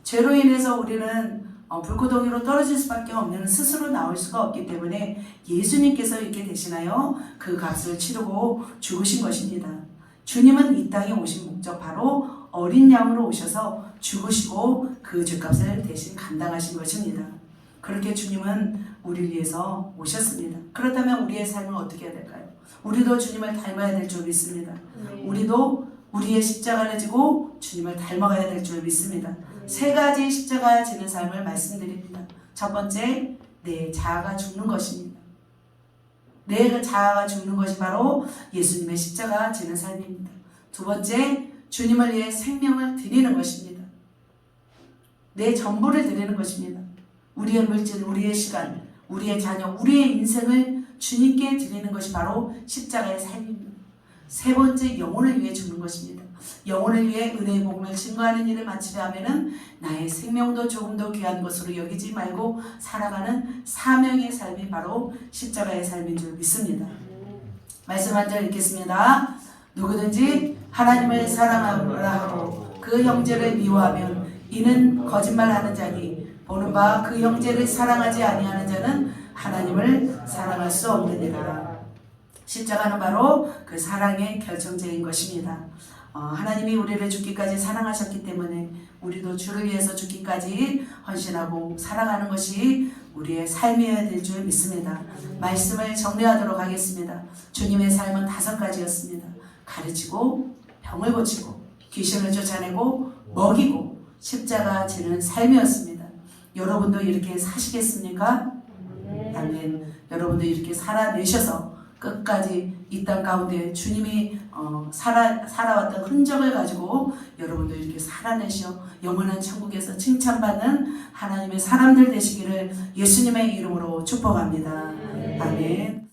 죄로 인해서 우리는 불구덩이로 떨어질 수밖에 없는, 스스로 나올 수가 없기 때문에 예수님께서 이렇게 대신하여 그 값을 치르고 죽으신 것입니다. 주님은 이 땅에 오신 목적 바로 어린 양으로 오셔서 죽으시고 그 죄값을 대신 감당하신 것입니다. 그렇게 주님은 우리를 위해서 오셨습니다. 그렇다면 우리의 삶은 어떻게 해야 될까요? 우리도 주님을 닮아야 될 줄 믿습니다. 우리도 우리의 십자가를 지고 주님을 닮아가야 될 줄 믿습니다. 3가지 십자가 지는 삶을 말씀드립니다. 첫 번째, 내 자아가 죽는 것입니다. 내 자아가 죽는 것이 바로 예수님의 십자가 지는 삶입니다. 두 번째, 주님을 위해 생명을 드리는 것입니다. 내 전부를 드리는 것입니다. 우리의 물질, 우리의 시간, 우리의 자녀, 우리의 인생을 주님께 드리는 것이 바로 십자가의 삶입니다. 세 번째, 영혼을 위해 죽는 것입니다. 영혼을 위해 은혜의 복음을 증거하는 일을 마치려 하면은 나의 생명도 조금도 귀한 것으로 여기지 말고 살아가는 사명의 삶이 바로 십자가의 삶인 줄 믿습니다. 말씀 한 절 읽겠습니다. 누구든지 하나님을 사랑하라 하고 그 형제를 미워하면 이는 거짓말하는 자니 보는 바 그 형제를 사랑하지 아니하는 자는 하나님을 사랑할 수 없느니라. 십자가는 바로 그 사랑의 결정체인 것입니다. 하나님이 우리를 죽기까지 사랑하셨기 때문에 우리도 주를 위해서 죽기까지 헌신하고 살아가는 것이 우리의 삶이어야 될 줄 믿습니다. 말씀을 정리하도록 하겠습니다. 주님의 삶은 5가지였습니다. 가르치고 병을 고치고 귀신을 쫓아내고 먹이고 십자가 지는 삶이었습니다. 여러분도 이렇게 사시겠습니까? 아멘. 여러분도 이렇게 살아내셔서 끝까지 이 땅 가운데 주님이 살아왔던 흔적을 가지고 여러분도 이렇게 살아내셔 영원한 천국에서 칭찬받는 하나님의 사람들 되시기를 예수님의 이름으로 축복합니다. 아멘.